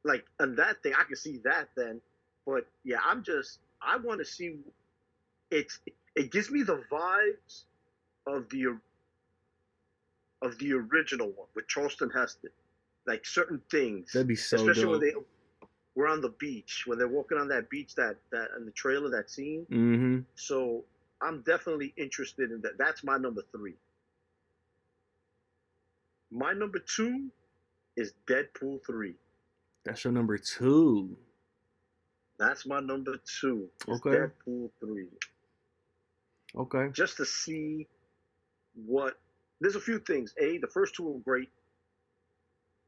Like, on that thing, I can see that then. But yeah, I want to see. It gives me the vibes of the original one with Charleston Heston, like certain things. That'd be so especially dope. when they were on the beach, when they're walking on that beach, that in the trailer, that scene. Mm-hmm. So I'm definitely interested in that. That's my number three. My number two is Deadpool 3. That's your number two. That's my number two. Okay. Deadpool 3. Okay. Just to see there's a few things. The first two were great.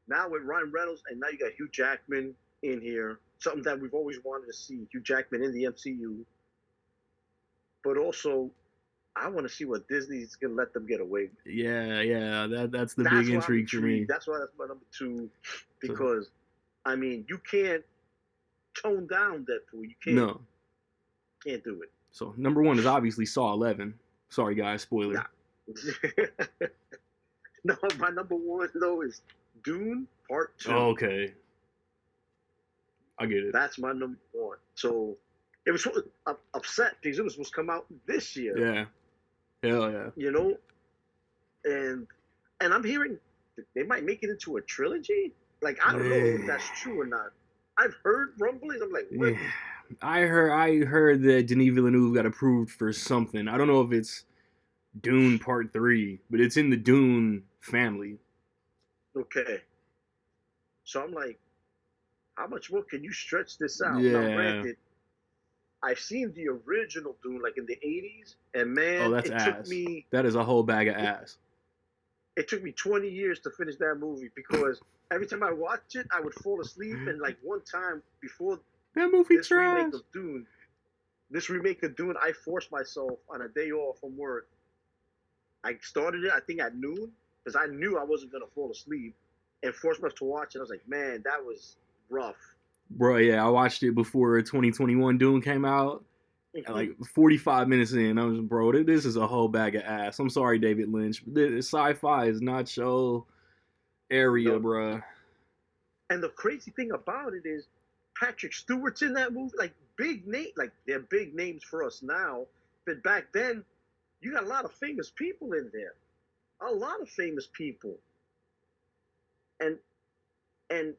Now with Ryan Reynolds, and now you got Hugh Jackman in here. Something that we've always wanted to see, Hugh Jackman in the MCU. But also, I want to see what Disney's going to let them get away with. Yeah. That's the big intrigue for me. That's why that's my number two. Because, I mean, you can't tone down Deadpool. You can't. No. Can't do it. So, number one is obviously Saw 11. Sorry, guys. Spoiler. Nah. No, my number one, though, is Dune Part 2. Oh, okay. I get it. That's my number one. So it was upset because it was supposed to come out this year. Yeah. Hell yeah. And I'm hearing they might make it into a trilogy. Like, I don't know if that's true or not. I've heard rumblings. I'm like, what? Yeah. I heard that Denis Villeneuve got approved for something. I don't know if it's Dune Part 3, but it's in the Dune family. Okay. So I'm like, how much more can you stretch this out? Yeah. Now, granted, I've seen the original Dune, like in the 80s, and man, that's ass. took me... That is a whole bag of ass. It took me 20 years to finish that movie because every time I watched it, I would fall asleep, and like one time before that movie this trash. remake of Dune, I forced myself on a day off from work. I started it, I think, at noon, because I knew I wasn't going to fall asleep, and forced myself to watch it. I was like, man, that was rough. Bro, yeah, I watched it before 2021 Dune came out. Like 45 minutes in, I was, bro, this is a whole bag of ass. I'm sorry, David Lynch, but sci-fi is not your area, bro. And the crazy thing about it is, Patrick Stewart's in that movie, like big name, like they're big names for us now, but back then, you got a lot of famous people in there. a lot of famous people, and and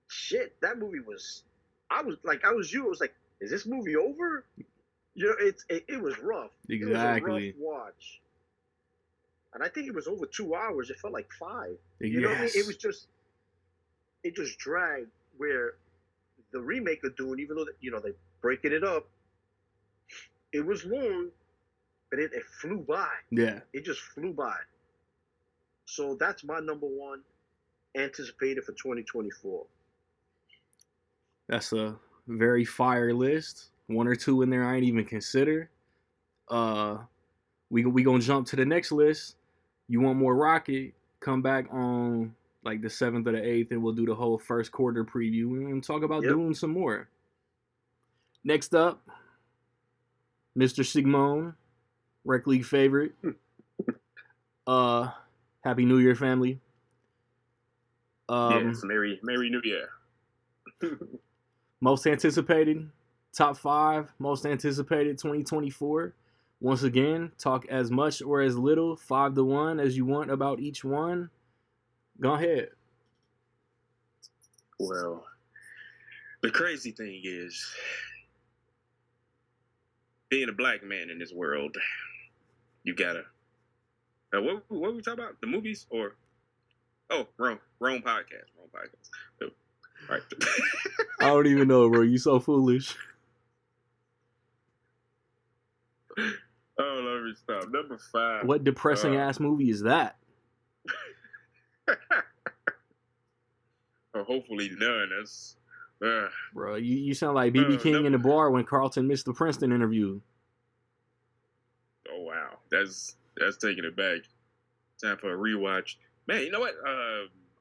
shit, that movie was. I was like, I was you. I was like, is this movie over? You know, it was rough. It was a rough Exactly. watch, and I think it was over 2 hours. It felt like 5. You know what I mean? Yes. It just dragged. Where the remake of Dune, even though they breaking it up, it was long, but it flew by. Yeah. It just flew by. So that's my number one anticipated for 2024. That's a very fire list. One or two in there I ain't even consider. We gonna jump to the next list. You want more Rocket? Come back on like the 7th or the 8th, and we'll do the whole first quarter preview and talk about doing some more. Next up, Mr. Sigmon, Rec League favorite. Happy New Year, family. Yes, Merry New Year. Most anticipated, top 5, most anticipated 2024. Once again, talk as much or as little, 5-1, as you want about each one. Go ahead. Well, the crazy thing is, being a black man in this world, you gotta. What we talking about? The movies or? Oh, wrong podcast. Oh, right. I don't even know, bro. You so foolish. Oh, let me stop. Number 5. What depressing ass movie is that? Hopefully none. That's. Bro, you sound like BB King in the bar when Carlton missed the Princeton interview. Oh wow, that's taking it back. Time for a rewatch. Man, you know what?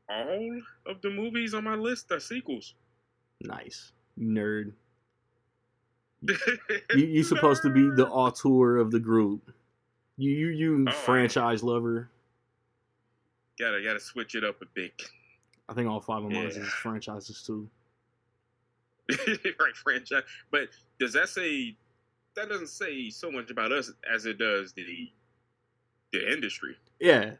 All of the movies on my list are sequels. Nice, you nerd. You supposed to be the auteur of the group. You franchise lover. Gotta switch it up a bit. I think all 5 of mine is franchises too. Right, franchise. But does that say? That doesn't say so much about us as it does the industry. Yeah.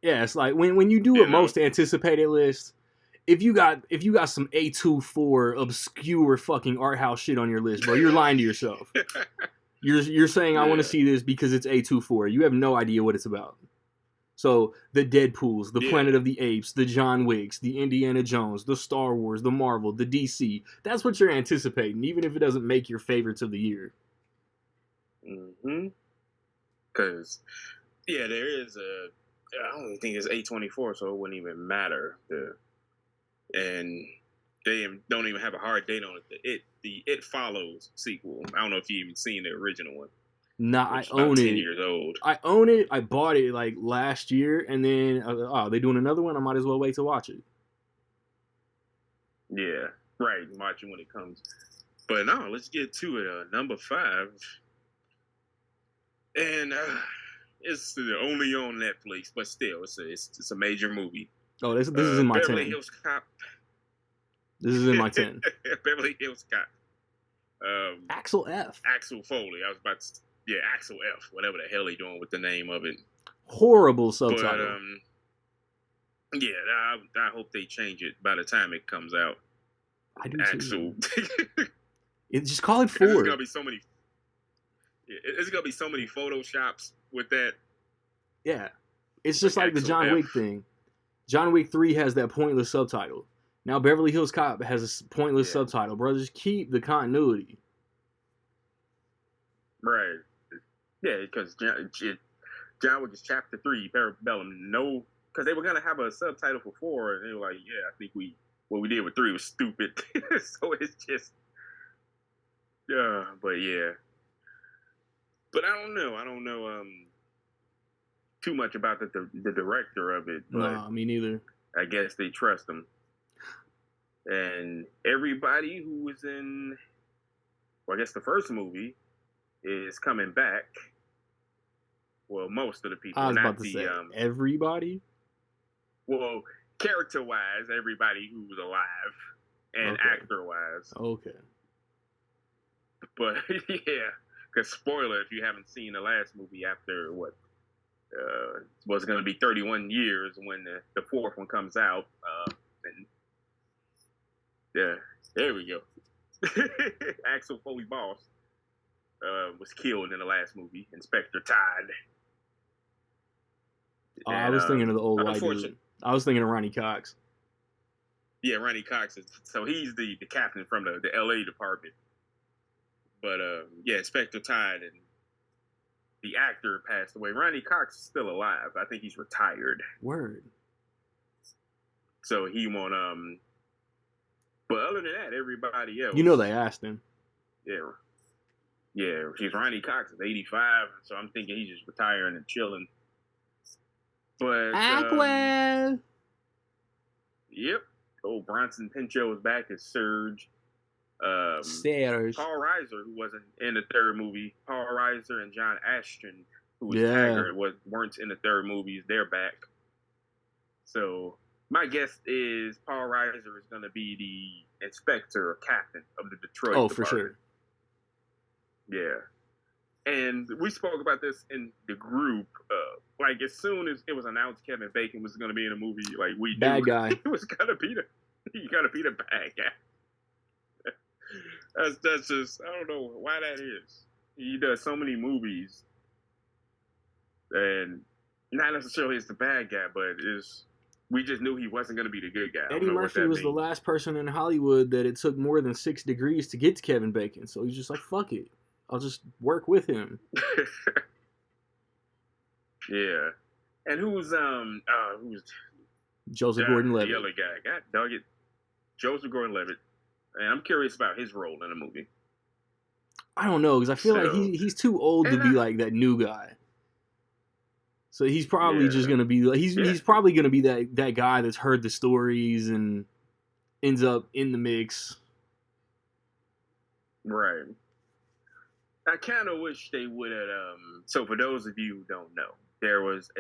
It's like when you do a most anticipated list, if you got some A24 obscure fucking art house shit on your list, bro, you're lying to yourself. You're saying I want to see this because it's A24. You have no idea what it's about. So the Deadpools, the Planet of the Apes, the John Wicks, the Indiana Jones, the Star Wars, the Marvel, the DC. That's what you're anticipating, even if it doesn't make your favorites of the year. Mm-hmm. Because, there is I don't think it's A24, so it wouldn't even matter. And they don't even have a hard date on it. The It Follows sequel. I don't know if you even seen the original one. Nah, I own it. 10 years old. I own it. I bought it like last year, and then they doing another one. I might as well wait to watch it. Yeah, right. Watch it when it comes. But no, let's get to it. Number 5, and it's only on Netflix, but still, it's a major movie. Oh, this is in my Beverly 10. Hills Cop. This is in my 10. Beverly Hills Cop. Axel F. Axel Foley. I was about to. Yeah, Axel F. Whatever the hell he doing with the name of it. Horrible subtitle. But I hope they change it by the time it comes out. I do Axel. too. Just call it There's Ford. gonna be so many. It's gonna be so many photoshops with that. Yeah, it's just like the Axel John F. Wick thing. John Wick 3 has that pointless subtitle. Now Beverly Hills Cop has a pointless subtitle. Bro, just keep the continuity. Right. Yeah, because John Wick is Chapter 3, Parabellum. No, because they were gonna have a subtitle for 4, and they were like, "Yeah, I think what we did with 3 was stupid." So it's just, but yeah. But I don't know too much about the director of it. But Nah, me neither. I guess they trust him. And everybody who was in, well, I guess the first movie is coming back. Well, most of the people. I was not about to say everybody. Well, character-wise, everybody who was alive, and actor-wise. Okay. But yeah, because spoiler, if you haven't seen the last movie after Was going to be 31 years when the fourth one comes out. And yeah, there we go. Axel Foley's boss was killed in the last movie, Inspector Todd. Oh, I was thinking of the old white dude. I was thinking of Ronnie Cox. Yeah, Ronnie Cox so he's the captain from the LA department. But yeah, Inspector Todd and the actor passed away. Ronnie Cox is still alive. I think he's retired. Word. So he won't but other than that, everybody else. You know they asked him. Yeah. Yeah, he's Ronnie Cox is 85, so I'm thinking he's just retiring and chilling. But Aqua. Yep. Oh, Bronson Pinchot is back as Surge. Stairs. Paul Reiser, who wasn't in the third movie. Paul Reiser and John Ashton, who was Yeah. Taggart, weren't in the third movies. They're back. So my guess is Paul Reiser is going to be the inspector or captain of the Detroit Oh, department. for sure. Yeah. And we spoke about this in the group. Like, as soon as it was announced Kevin Bacon was going to be in a movie, like, we Bad knew guy. he was going to be the bad guy. That's just, I don't know why that is. He does so many movies, and not necessarily as the bad guy, but we just knew he wasn't going to be the good guy. Eddie Murphy was the last person in Hollywood that it took more than 6 degrees to get to Kevin Bacon, so he's just like, fuck it. I'll just work with him. Yeah. And who's Joseph Gordon-Levitt. The other guy. God dog it. Joseph Gordon-Levitt. And I'm curious about his role in the movie. I don't know, because I feel like he's too old to be like that new guy. So he's probably just gonna be like he's probably gonna be that guy that's heard the stories and ends up in the mix. Right. I kind of wish they would have. So for those of you who don't know, there is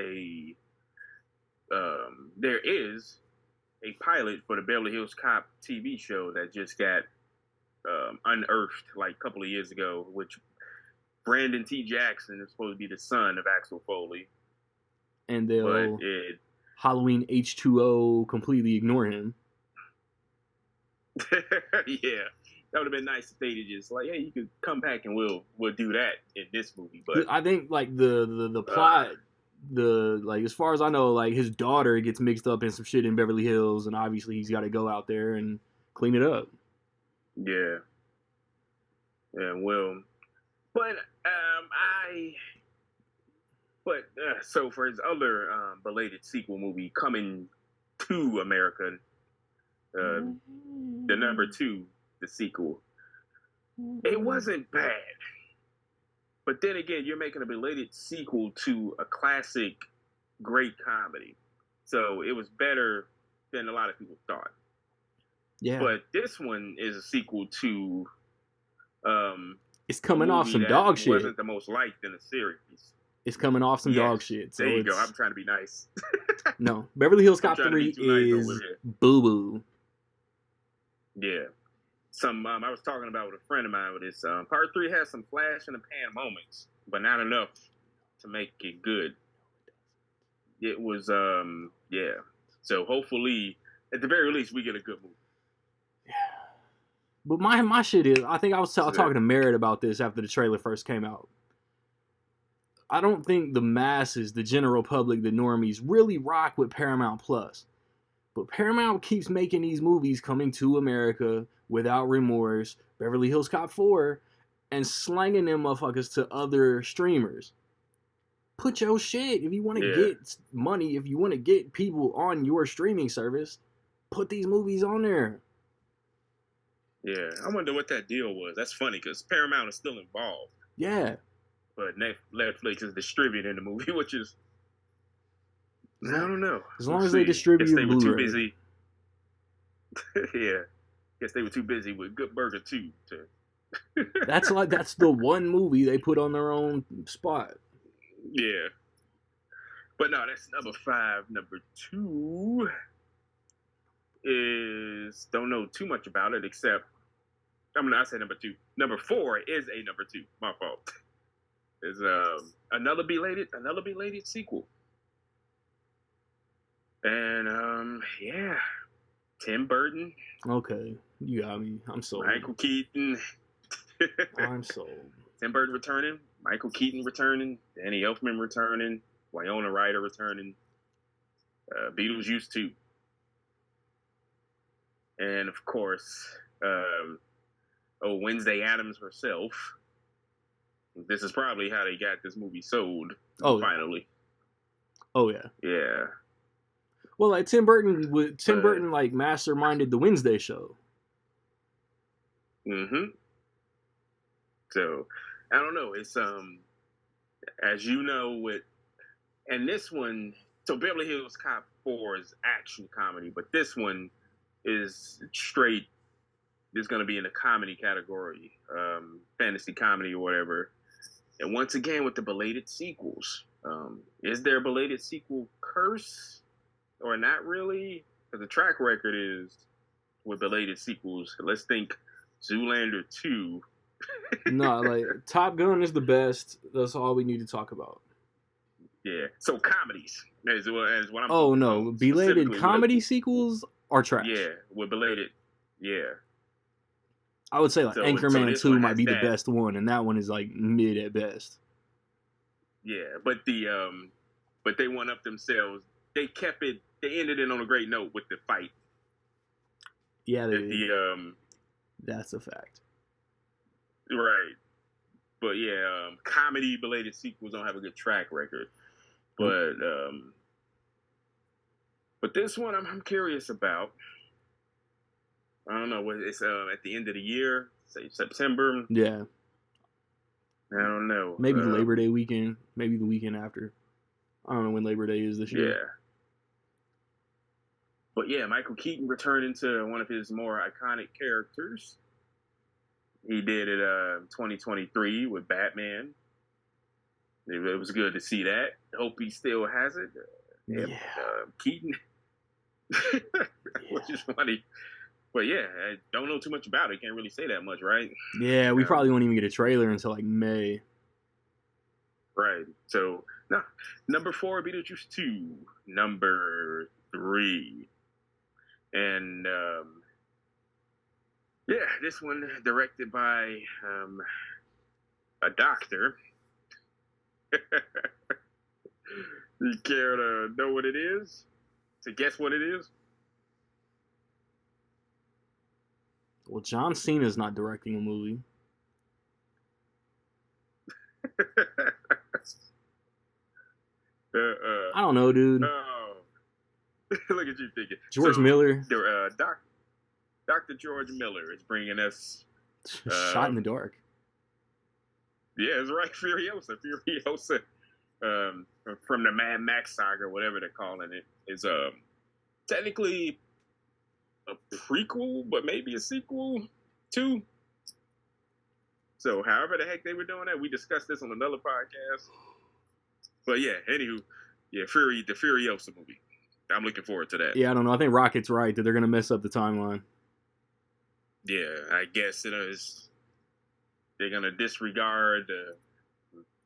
a pilot for the Beverly Hills Cop TV show that just got unearthed like a couple of years ago, which Brandon T. Jackson is supposed to be the son of Axel Foley. And they'll Halloween H2O completely ignore him. Yeah. That would have been nice if they just like, hey, you could come back and we'll do that in this movie. But I think like the plot, like as far as I know, like his daughter gets mixed up in some shit in Beverly Hills, and obviously he's got to go out there and clean it up. Yeah. Yeah, well, but so for his other belated sequel movie coming to America, the number 2. The sequel. It wasn't bad. But then again, you're making a belated sequel to a classic great comedy. So it was better than a lot of people thought. Yeah. But this one is a sequel to it's coming off some dog shit. Wasn't the most liked in the series. It's coming off some dog shit. So there you go. I'm trying to be nice. No. Beverly Hills Cop 3 is boo-boo. Yeah. I was talking about with a friend of mine with this. Part 3 has some flash in the pan moments, but not enough to make it good. It was, yeah. So hopefully, at the very least, we get a good movie. Yeah. But my shit is, I think I was talking to Merritt about this after the trailer first came out. I don't think the masses, the general public, the normies, really rock with Paramount Plus. But Paramount keeps making these movies coming to America without remorse, Beverly Hills Cop 4, and slanging them motherfuckers to other streamers. Put your shit. If you want to get money, if you want to get people on your streaming service, put these movies on there. Yeah, I wonder what that deal was. That's funny because Paramount is still involved. Yeah. But Netflix is distributing the movie, which is, I don't know. As long as they distribute Blu-ray. Blu-ray. Too busy. Yeah. Guess they were too busy with Good Burger 2 to... That's the one movie they put on their own spot. Yeah. But no, that's number 5. Number 2 is, don't know too much about it except, I said number 2. Number 4 is a number 2. My fault. Is another belated sequel. And yeah, Tim Burton, Okay, you got me. I'm sold. Michael Keaton. I'm sold. Tim Burton returning, Michael Keaton returning, Danny Elfman returning, Winona Ryder returning, Beetlejuice 2. And of course, Wednesday Addams herself. This is probably how they got this movie sold. Finally. Oh yeah. Yeah. Well, like Tim Burton like masterminded the Wednesday show. Mm-hmm. So I don't know. It's as you know, and this one. So Beverly Hills Cop 4 is action comedy, but this one is straight. Is going to be in the comedy category, fantasy comedy or whatever. And once again, with the belated sequels, is there a belated sequel curse or not really? Because the track record is with belated sequels. Let's think Zoolander 2. No, like Top Gun is the best. That's all we need to talk about. Yeah. So comedies is what I'm. Oh no, belated comedy sequels are trash. Yeah, with belated. Yeah. I would say like Anchorman 2 might be the best one, and that one is like mid at best. Yeah, but they one up themselves. They kept it. They ended it on a great note with the fight. Yeah, that's a fact. Right, but yeah, comedy belated sequels don't have a good track record. But but this one I'm curious about. I don't know. It's at the end of the year, say September. Yeah. I don't know. Maybe Labor Day weekend. Maybe the weekend after. I don't know when Labor Day is this year. Yeah. But yeah, Michael Keaton returned into one of his more iconic characters. He did it 2023 with Batman. It was good to see that. Hope he still has it. Yeah. Keaton. Which is funny. But yeah, I don't know too much about it. Can't really say that much, right? Yeah, we probably won't even get a trailer until like May. Right. So, no. Number 4, Beetlejuice 2. Number 3. And, yeah, this one directed by a doctor. You care to know what it is? To guess what it is? Well, John Cena's not directing a movie. I don't know, dude. Oh. Look at you thinking. George Miller. Dr. George Miller is bringing us... Shot in the Dark. Yeah, it's right. Furiosa. From the Mad Max saga, whatever they're calling it, is technically a prequel, but maybe a sequel too. So however the heck they were doing that, we discussed this on another podcast. But yeah, anywho, yeah, the Furiosa movie. I'm looking forward to that. Yeah, I don't know. I think Rocket's right that they're going to mess up the timeline. Yeah, I guess it is. They're going to disregard the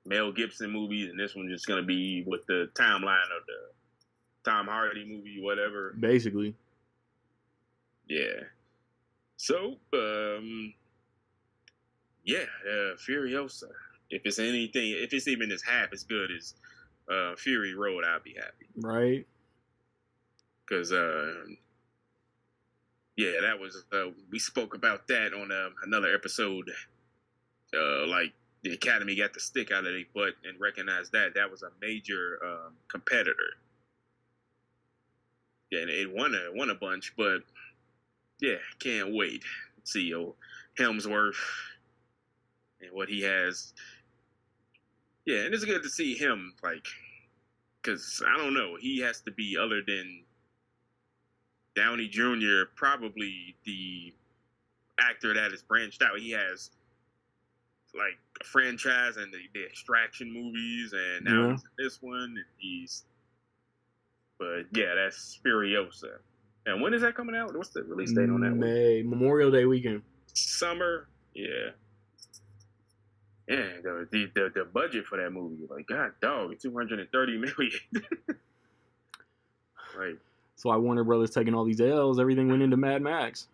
Mel Gibson movies, and this one's just going to be with the timeline of the Tom Hardy movie, whatever. Basically. Yeah. So, Furiosa. If it's even as half as good as Fury Road, I'll be happy. Right. Because, that was, we spoke about that on another episode. Like, the Academy got the stick out of their butt and recognized that was a major competitor. Yeah, and it won a bunch, but yeah, can't wait. See Helmsworth and what he has. Yeah, and it's good to see him, like, because I don't know, he has to be, other than Downey Jr., probably the actor that is branched out. He has like a franchise and the Extraction movies, and now he's in this one. But yeah, that's Furiosa. And when is that coming out? What's the release date on that one? May, Memorial Day weekend. Summer, yeah. Yeah, the budget for that movie, like, God dog, $230 million. Like, So why Warner Brothers taking all these L's, everything went into Mad Max.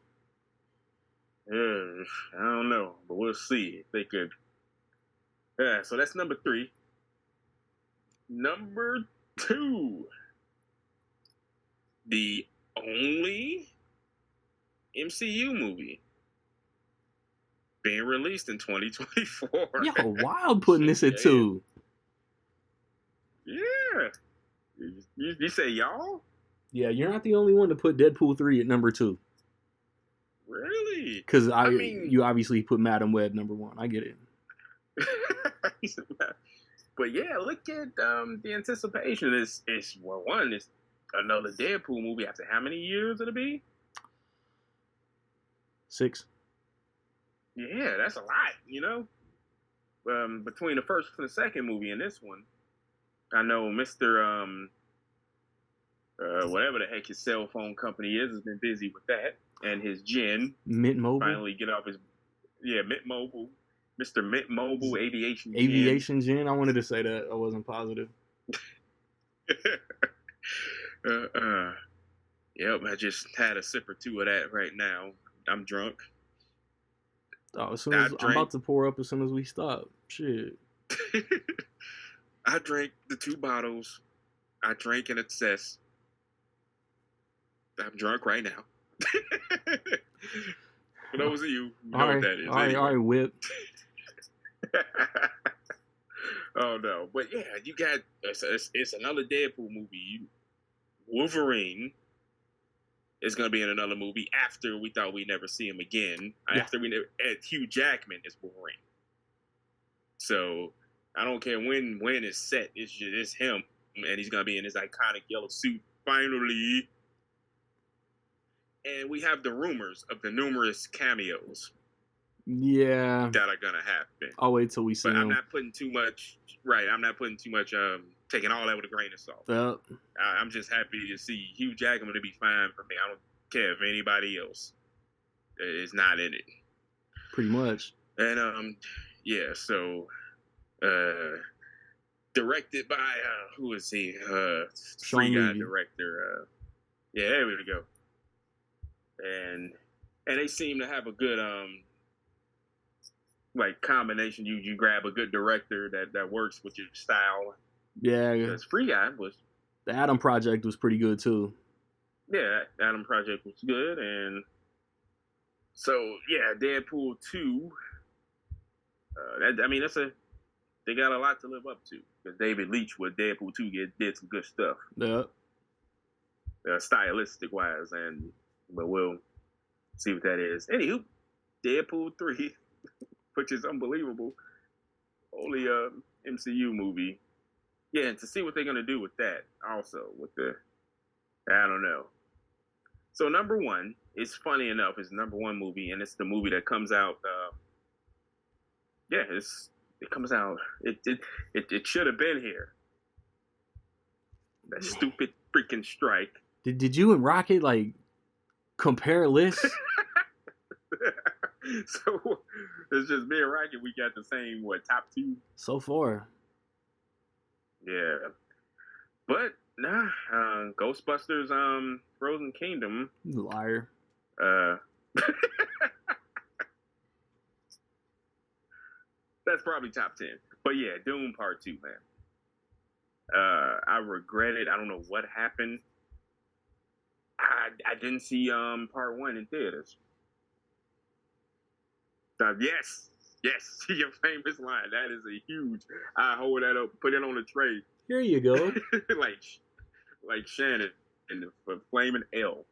I don't know, but we'll see if they could. Yeah, so that's number 3. Number 2, the only MCU movie being released in 2024. Yo, wild putting this at 2. Yeah. You say y'all? Yeah, you're not the only one to put Deadpool 3 at number 2. Really? Because I mean, you obviously put Madam Web number 1. I get it. But yeah, look at the anticipation. It's well, one, it's another Deadpool movie after how many years it'll be? 6. Yeah, that's a lot, you know? Between the first and the second movie and this one, I know Mr. Whatever the heck his cell phone company is, has been busy with that. And his Mint Mobile? finally get off his... Yeah, Mint Mobile. Mr. Mint Mobile Aviation Gen. I wanted to say that. I wasn't positive. Yep, I just had a sip or two of that right now. I'm drunk. Oh, I'm about to pour up as soon as we stop. Shit. I drank the 2 bottles. I drank in excess. I'm drunk right now. For those of you who know what that is. All right, Whip. Oh, no. But yeah, you got... It's another Deadpool movie. Wolverine is going to be in another movie after we thought we'd never see him again. Yeah. After Hugh Jackman is Wolverine. So I don't care when it's set. It's him, and he's going to be in his iconic yellow suit finally. And we have the rumors of the numerous cameos. Yeah. That are going to happen. I'll wait till we see But them. I'm not putting too much... Right, I'm not putting too much... taking all that with a grain of salt. Yep. I'm just happy to see Hugh Jackman to be fine for me. I don't care if anybody else is not in it. Pretty much. And yeah, so directed by who is he? Free Guy director. Yeah, there we go. And they seem to have a good like combination. You grab a good director that works with your style. Yeah. Because Free Guy was... The Adam Project was pretty good, too. Yeah, Adam Project was good. And so, yeah, Deadpool 2. They got a lot to live up to. Because David Leitch with Deadpool 2 did some good stuff. Yeah. Stylistic-wise. But we'll see what that is. Anywho, Deadpool 3, which is unbelievable. Only MCU movie. Yeah, and to see what they're going to do with that also, I don't know. So number 1, it's funny enough, it's number 1 movie, and it's the movie that comes out, it comes out, it should have been here. That stupid freaking strike. Did you and Rocket, compare lists? So, it's just me and Rocket, we got the same, top 2? So far. Yeah. But, nah, Ghostbusters, Frozen Kingdom. You liar. That's probably top 10. But yeah, Doom Part 2, man. I regret it. I don't know what happened. I didn't see Part 1 in theaters. Yes, your famous line. That is a huge... I hold that up, put it on the tray. Here you go. like Shannon in the Flaming L.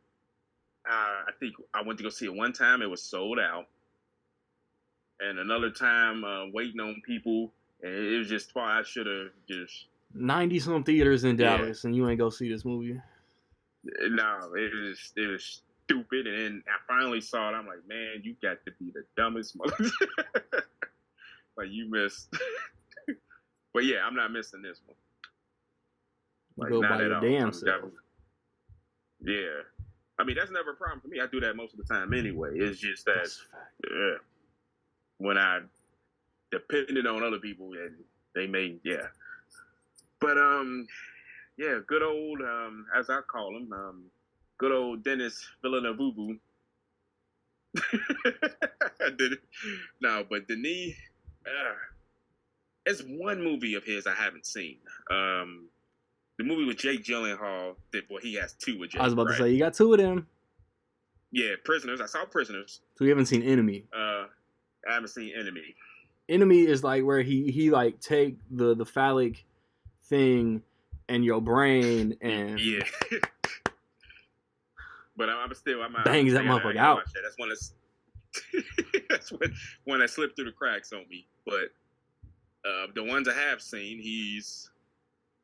I think I went to go see it one time. It was sold out. And another time, waiting on people. And it was just far. I should have just... 90-some theaters in Dallas, and you ain't go see this movie. No, it was stupid. And then I finally saw it. I'm like, man, you got to be the dumbest mother. Like, you missed. But yeah, I'm not missing this one. Like, go not by at your all. damn self. Yeah. I mean, that's never a problem for me. I do that most of the time anyway. It's just that when I depending on other people, and they may, yeah. But yeah, good old as I call him, good old Dennis Villeneuve. Did it? No, but Denis, it's one movie of his I haven't seen. The movie with Jake Gyllenhaal. He has two with Jake. I was about to say, you got two of them. Yeah, Prisoners. I saw Prisoners. So you haven't seen Enemy. I haven't seen Enemy. Enemy is like where he like take the phallic thing and your brain and yeah. But I'm bangs that motherfucker out. That. That's one that's one that slipped through the cracks on me. But the ones I have seen, he's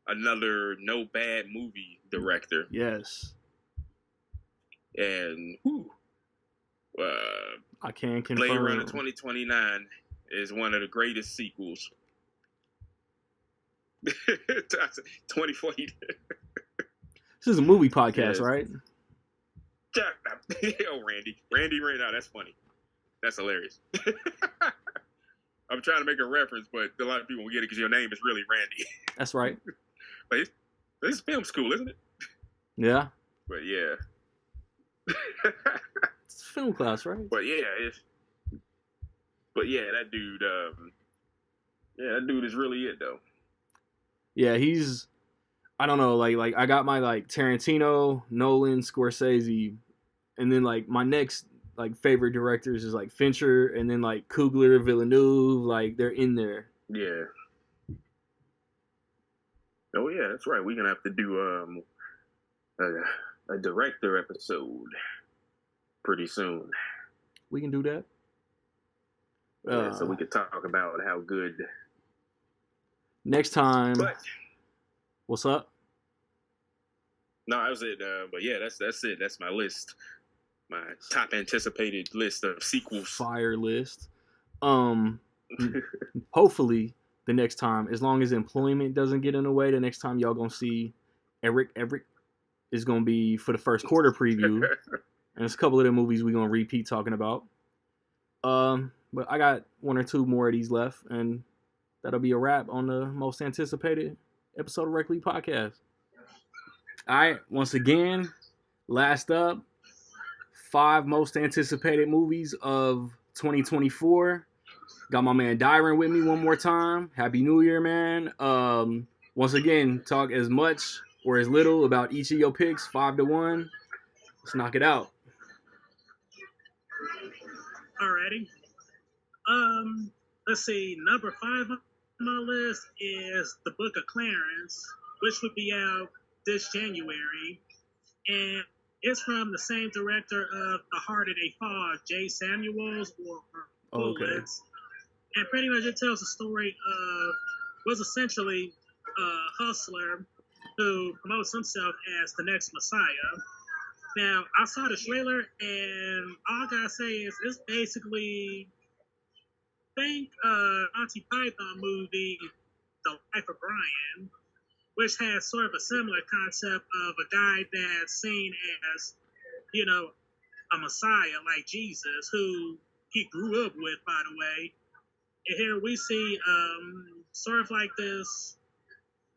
another no bad movie director. Yes. And I can confirm. Blade Runner 2029 is one of the greatest sequels. 2040. This is a movie podcast, yes. Right? Oh, Randy, now that's funny. That's hilarious. I'm trying to make a reference, but a lot of people will get it because your name is really Randy. That's right. But it's film school, isn't it? Yeah. But yeah. It's film class, right? But yeah, that dude. That dude is really it, though. Yeah, he's. I don't know, like I got my like Tarantino, Nolan, Scorsese, and then like my next like favorite directors is like Fincher, and then like Coogler, Villeneuve, like they're in there. Yeah. Oh yeah, that's right. We're gonna have to do a director episode pretty soon. We can do that. Yeah, so we could talk about how good. Next time. But, what's up? No, that was it. But yeah, that's it. That's my list. My top anticipated list of sequels. Fire list. Hopefully the next time, as long as employment doesn't get in the way, the next time y'all gonna see Eric is gonna be for the first quarter preview. And there's a couple of the movies we're gonna repeat talking about. But I got one or two more of these left, and that'll be a wrap on the most anticipated episode of Rec League Podcast. All right, once again, last up, 5 most anticipated movies of 2024. Got my man Dyron with me one more time. Happy New Year, man. Once again, talk as much or as little about each of your picks, 5-1. Let's knock it out. Alrighty. Let's see. Number 5 on my list is The Book of Clarence, which would be out this January, and it's from the same director of The Harder They Fall, J. Samuels, or Bullets. Okay. And pretty much it tells the story of was essentially a hustler who promotes himself as the next Messiah. Now, I saw the trailer, and all I gotta say is it's basically think Monty Python movie, The Life of Brian, which has sort of a similar concept of a guy that's seen as, a Messiah like Jesus, who he grew up with, by the way. And here we see sort of like this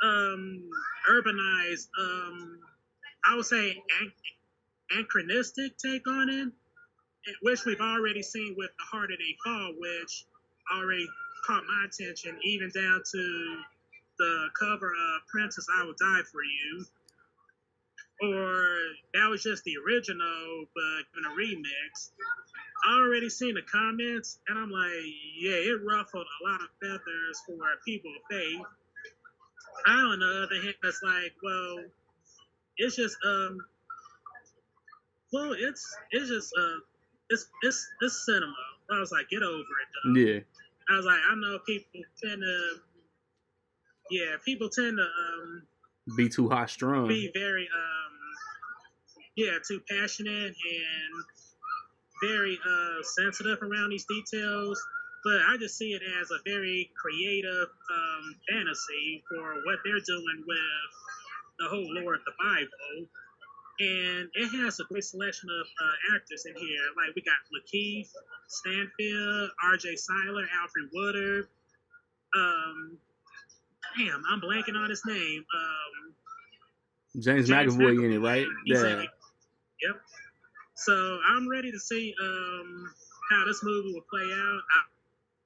urbanized, I would say anachronistic take on it, which we've already seen with The Harder They Fall, which already caught my attention, even down to the cover of Princess I Will Die For You. Or that was just the original, but in a remix. I already seen the comments, and I'm like, yeah, it ruffled a lot of feathers for people of faith. On the other hand, it's like, well, it's just it's cinema. I was like, get over it, though. Yeah. I was like, I know people tend to be too high strung. Be very too passionate and very sensitive around these details. But I just see it as a very creative fantasy for what they're doing with the whole lore of the Bible. And it has a great selection of actors in here. Like, we got Lakeith Stanfield, R.J. Seiler, Alfred Woodard, Damn, I'm blanking on his name. James McAvoy in it, right? He's Yeah. in it. Yep. So I'm ready to see how this movie will play out. I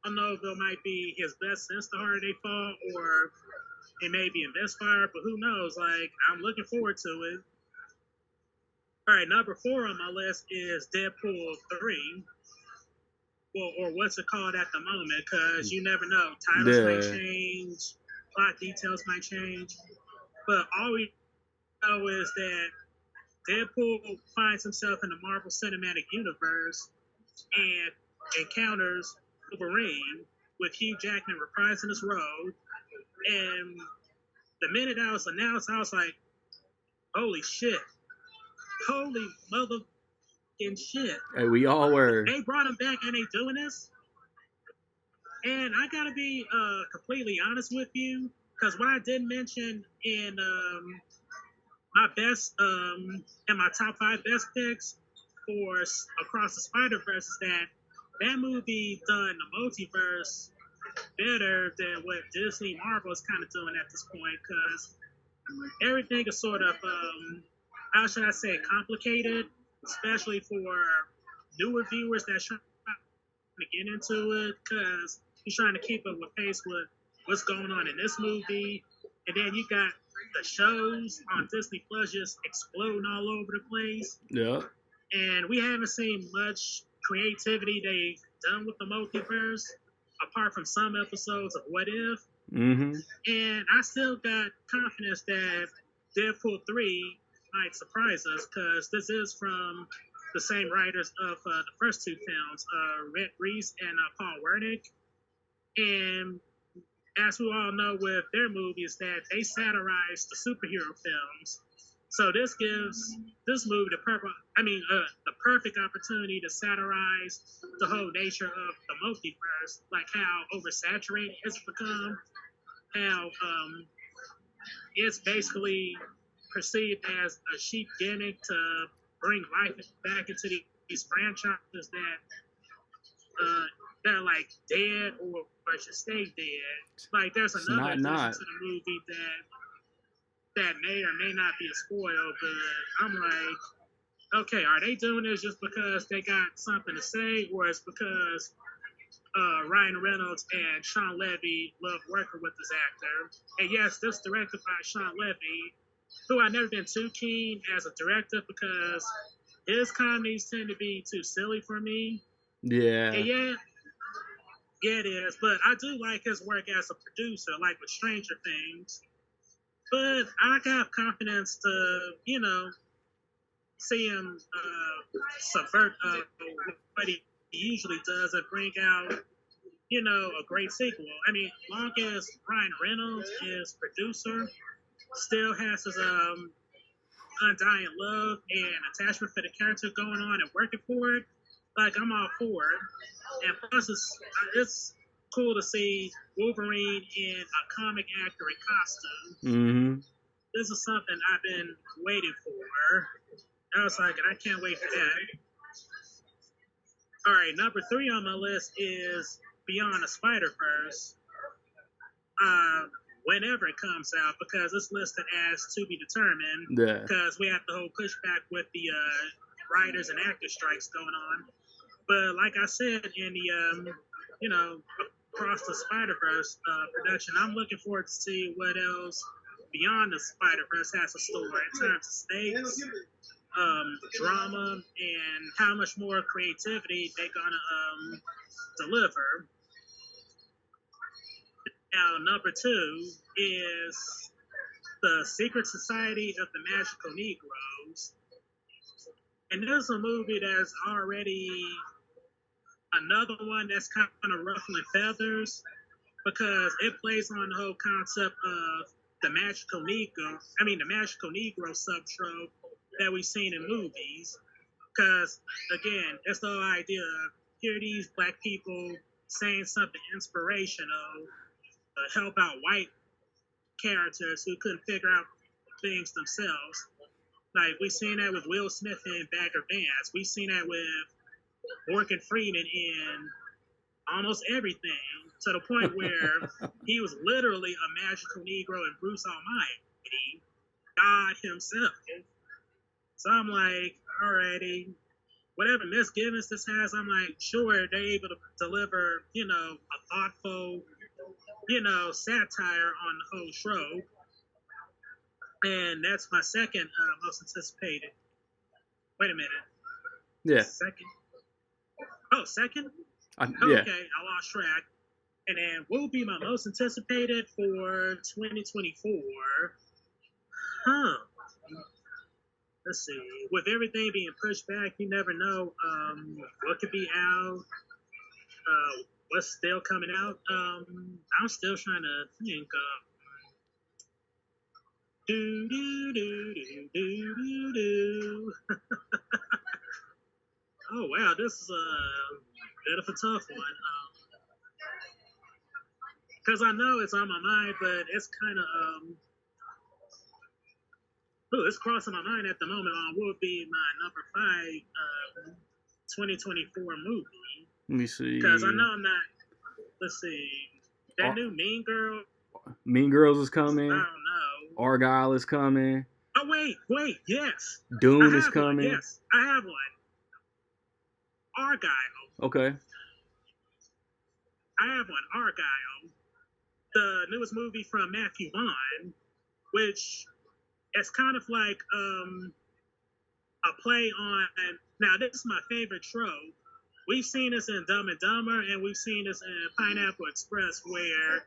don't know if it might be his best since The Harder They Fall, or it may be a misfire, but who knows? Like, I'm looking forward to it. All right, number 4 on my list is Deadpool 3. Well, or what's it called at the moment, because you never know. Titles might change, plot details might change. But all we know is that Deadpool finds himself in the Marvel Cinematic Universe and encounters Wolverine with Hugh Jackman reprising his role. And the minute that was announced, I was like, holy shit. Holy motherfucking shit. Hey, we all were. They brought him back and they doing this? And I gotta be completely honest with you, because what I did mention in my best, in my top 5 best picks for Across the Spider-Verse is that movie done the multiverse better than what Disney Marvel is kind of doing at this point, because everything is sort of, how should I say, complicated, especially for newer viewers that trying to get into it, because he's trying to keep up with pace with what's going on in this movie. And then you got the shows on Disney Plus just exploding all over the place. Yeah. And we haven't seen much creativity they've done with the multiverse, apart from some episodes of What If. Mm-hmm. And I still got confidence that Deadpool 3 might surprise us, because this is from the same writers of the first 2 films, Rhett Reese and Paul Wernick. And as we all know with their movies, that they satirize the superhero films. So this gives this movie the perfect opportunity to satirize the whole nature of the multiverse, like how oversaturated it's become, how it's basically perceived as a cheap gimmick to bring life back into these franchises that are like dead or should stay dead. Like there's another addition to the movie that may or may not be a spoil, but I'm like, okay, are they doing this just because they got something to say, or is because Ryan Reynolds and Sean Levy love working with this actor? And yes, this is directed by Sean Levy, who I've never been too keen as a director because his comedies tend to be too silly for me. Yeah. And yeah, it is. But I do like his work as a producer, like with Stranger Things. But I got confidence to, see him subvert what he usually does and bring out, a great sequel. I mean, long as Ryan Reynolds is producer, still has his undying love and attachment for the character going on and working for it, like I'm all for it. And plus, it's cool to see Wolverine in a comic accurate costume. Mm-hmm. This is something I've been waiting for. I was like, and I can't wait for that. All right, number 3 on my list is Beyond the Spider-Verse. Whenever it comes out, because it's listed as to be determined. Yeah. Because we have the whole pushback with the writers and actor strikes going on. But like I said in the, Across the Spider-Verse production, I'm looking forward to see what else Beyond the Spider-Verse has in store in terms of stakes, drama, and how much more creativity they're gonna deliver. Now, number 2 is The Secret Society of the Magical Negroes. And this is a movie that's already another one that's kind of ruffling feathers, because it plays on the whole concept of the magical Negro subtrope that we've seen in movies. Because, again, it's the whole idea of here these black people saying something inspirational to help out white characters who couldn't figure out things themselves. Like, we've seen that with Will Smith in Bagger Vance. We've seen that with Morgan Freeman in almost everything, to the point where he was literally a magical Negro and Bruce Almighty, God himself. So I'm like, alrighty, whatever misgivings this has, I'm like, sure, they're able to deliver, a thoughtful, satire on the whole trope. And that's my second most anticipated. Wait a minute. Yeah. Second? Oh, second? Yeah. Okay, I lost track. And then what will be my most anticipated for 2024? Huh. Let's see. With everything being pushed back, you never know what could be out, what's still coming out. I'm still trying to think. Do do do do do do do. Oh wow, this is a bit of a tough one. Because I know it's on my mind, but it's kind of it's crossing my mind at the moment on what would be my number 5 2024 movie. Let me see. Because I know I'm not. Let's see. That new Mean Girl. Mean Girls is coming. I don't know. Argyle is coming. Oh wait, yes. Dune is coming. One. Yes, I have one. Argyle. Okay. I have one. Argyle, the newest movie from Matthew Vaughn, which is kind of like a play on. Now, this is my favorite trope. We've seen this in Dumb and Dumber, and we've seen this in Pineapple Express, where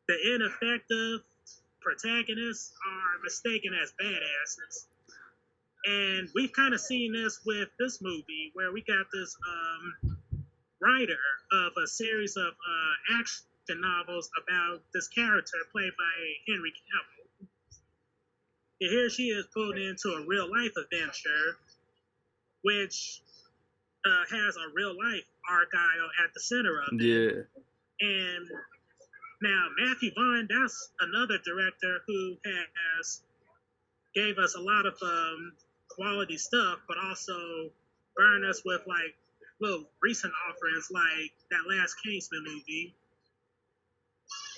the ineffective protagonists are mistaken as badasses. And we've kind of seen this with this movie, where we got this writer of a series of action novels about this character played by Henry Cavill. And here she is pulled into a real-life adventure, which has a real-life Argyle at the center of it. Yeah. And now, Matthew Vaughn, that's another director who has gave us a lot of quality stuff, but also burned us with like little recent offerings like that last Kingsman movie.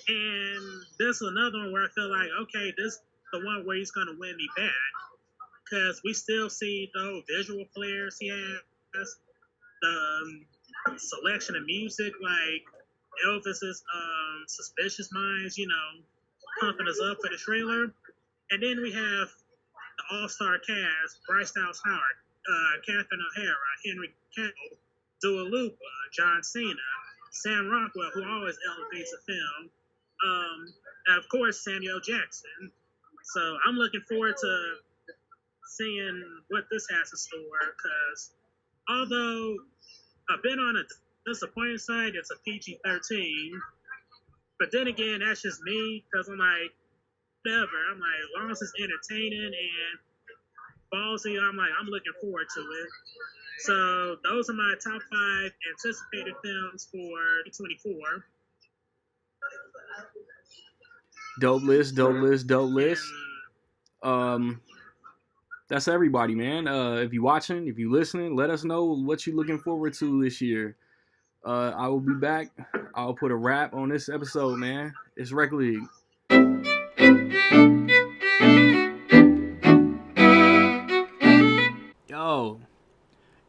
And this is another one where I feel like, okay, this is the one where he's going to win me back. Because we still see the whole visual flares he has, the selection of music, like Elvis's Suspicious Minds, pumping us up for the trailer. And then we have the all-star cast, Bryce Dallas Howard, Catherine O'Hara, Henry Cavill, Dua Lipa, John Cena, Sam Rockwell, who always elevates a film, and of course Samuel Jackson. So I'm looking forward to seeing what this has in store, because although I've been on a disappointing side, it's a PG-13, but then again, that's just me, because I'm like, whatever. I'm like, as long as it's entertaining and ballsy, I'm looking forward to it. So those are my top 5 anticipated films for 2024. Dope list. That's everybody, man. If you watching, if you listening, let us know what you looking forward to this year. I will be back. I'll put a wrap on this episode, man. It's Rec League.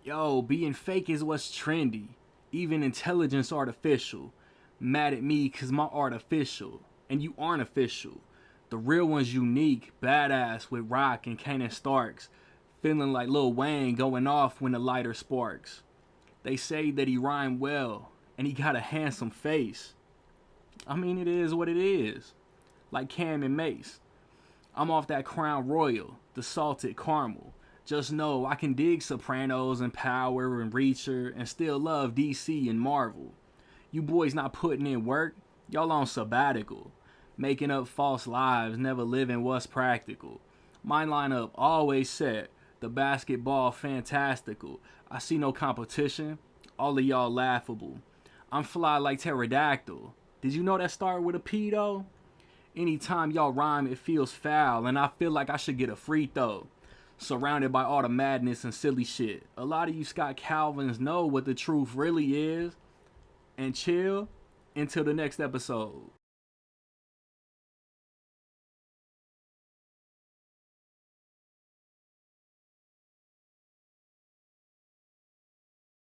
Yo, being fake is what's trendy. Even intelligence artificial. Mad at me cause my artificial. And you aren't official. The real one's unique, badass with Rock and Kanan Starks. Feeling like Lil Wayne going off when the lighter sparks. They say that he rhymed well, and he got a handsome face. I mean, it is what it is. Like Cam and Mace. I'm off that Crown Royal, the salted caramel. Just know I can dig Sopranos and Power and Reacher and still love DC and Marvel. You boys not putting in work, y'all on sabbatical. Making up false lives, never living what's practical. My lineup always set, the basketball fantastical. I see no competition, all of y'all laughable. I'm fly like pterodactyl. Did you know that started with a P though? Anytime y'all rhyme, it feels foul, and I feel like I should get a free throw. Surrounded by all the madness and silly shit. A lot of you Scott Calvins know what the truth really is. and chill until the next episode.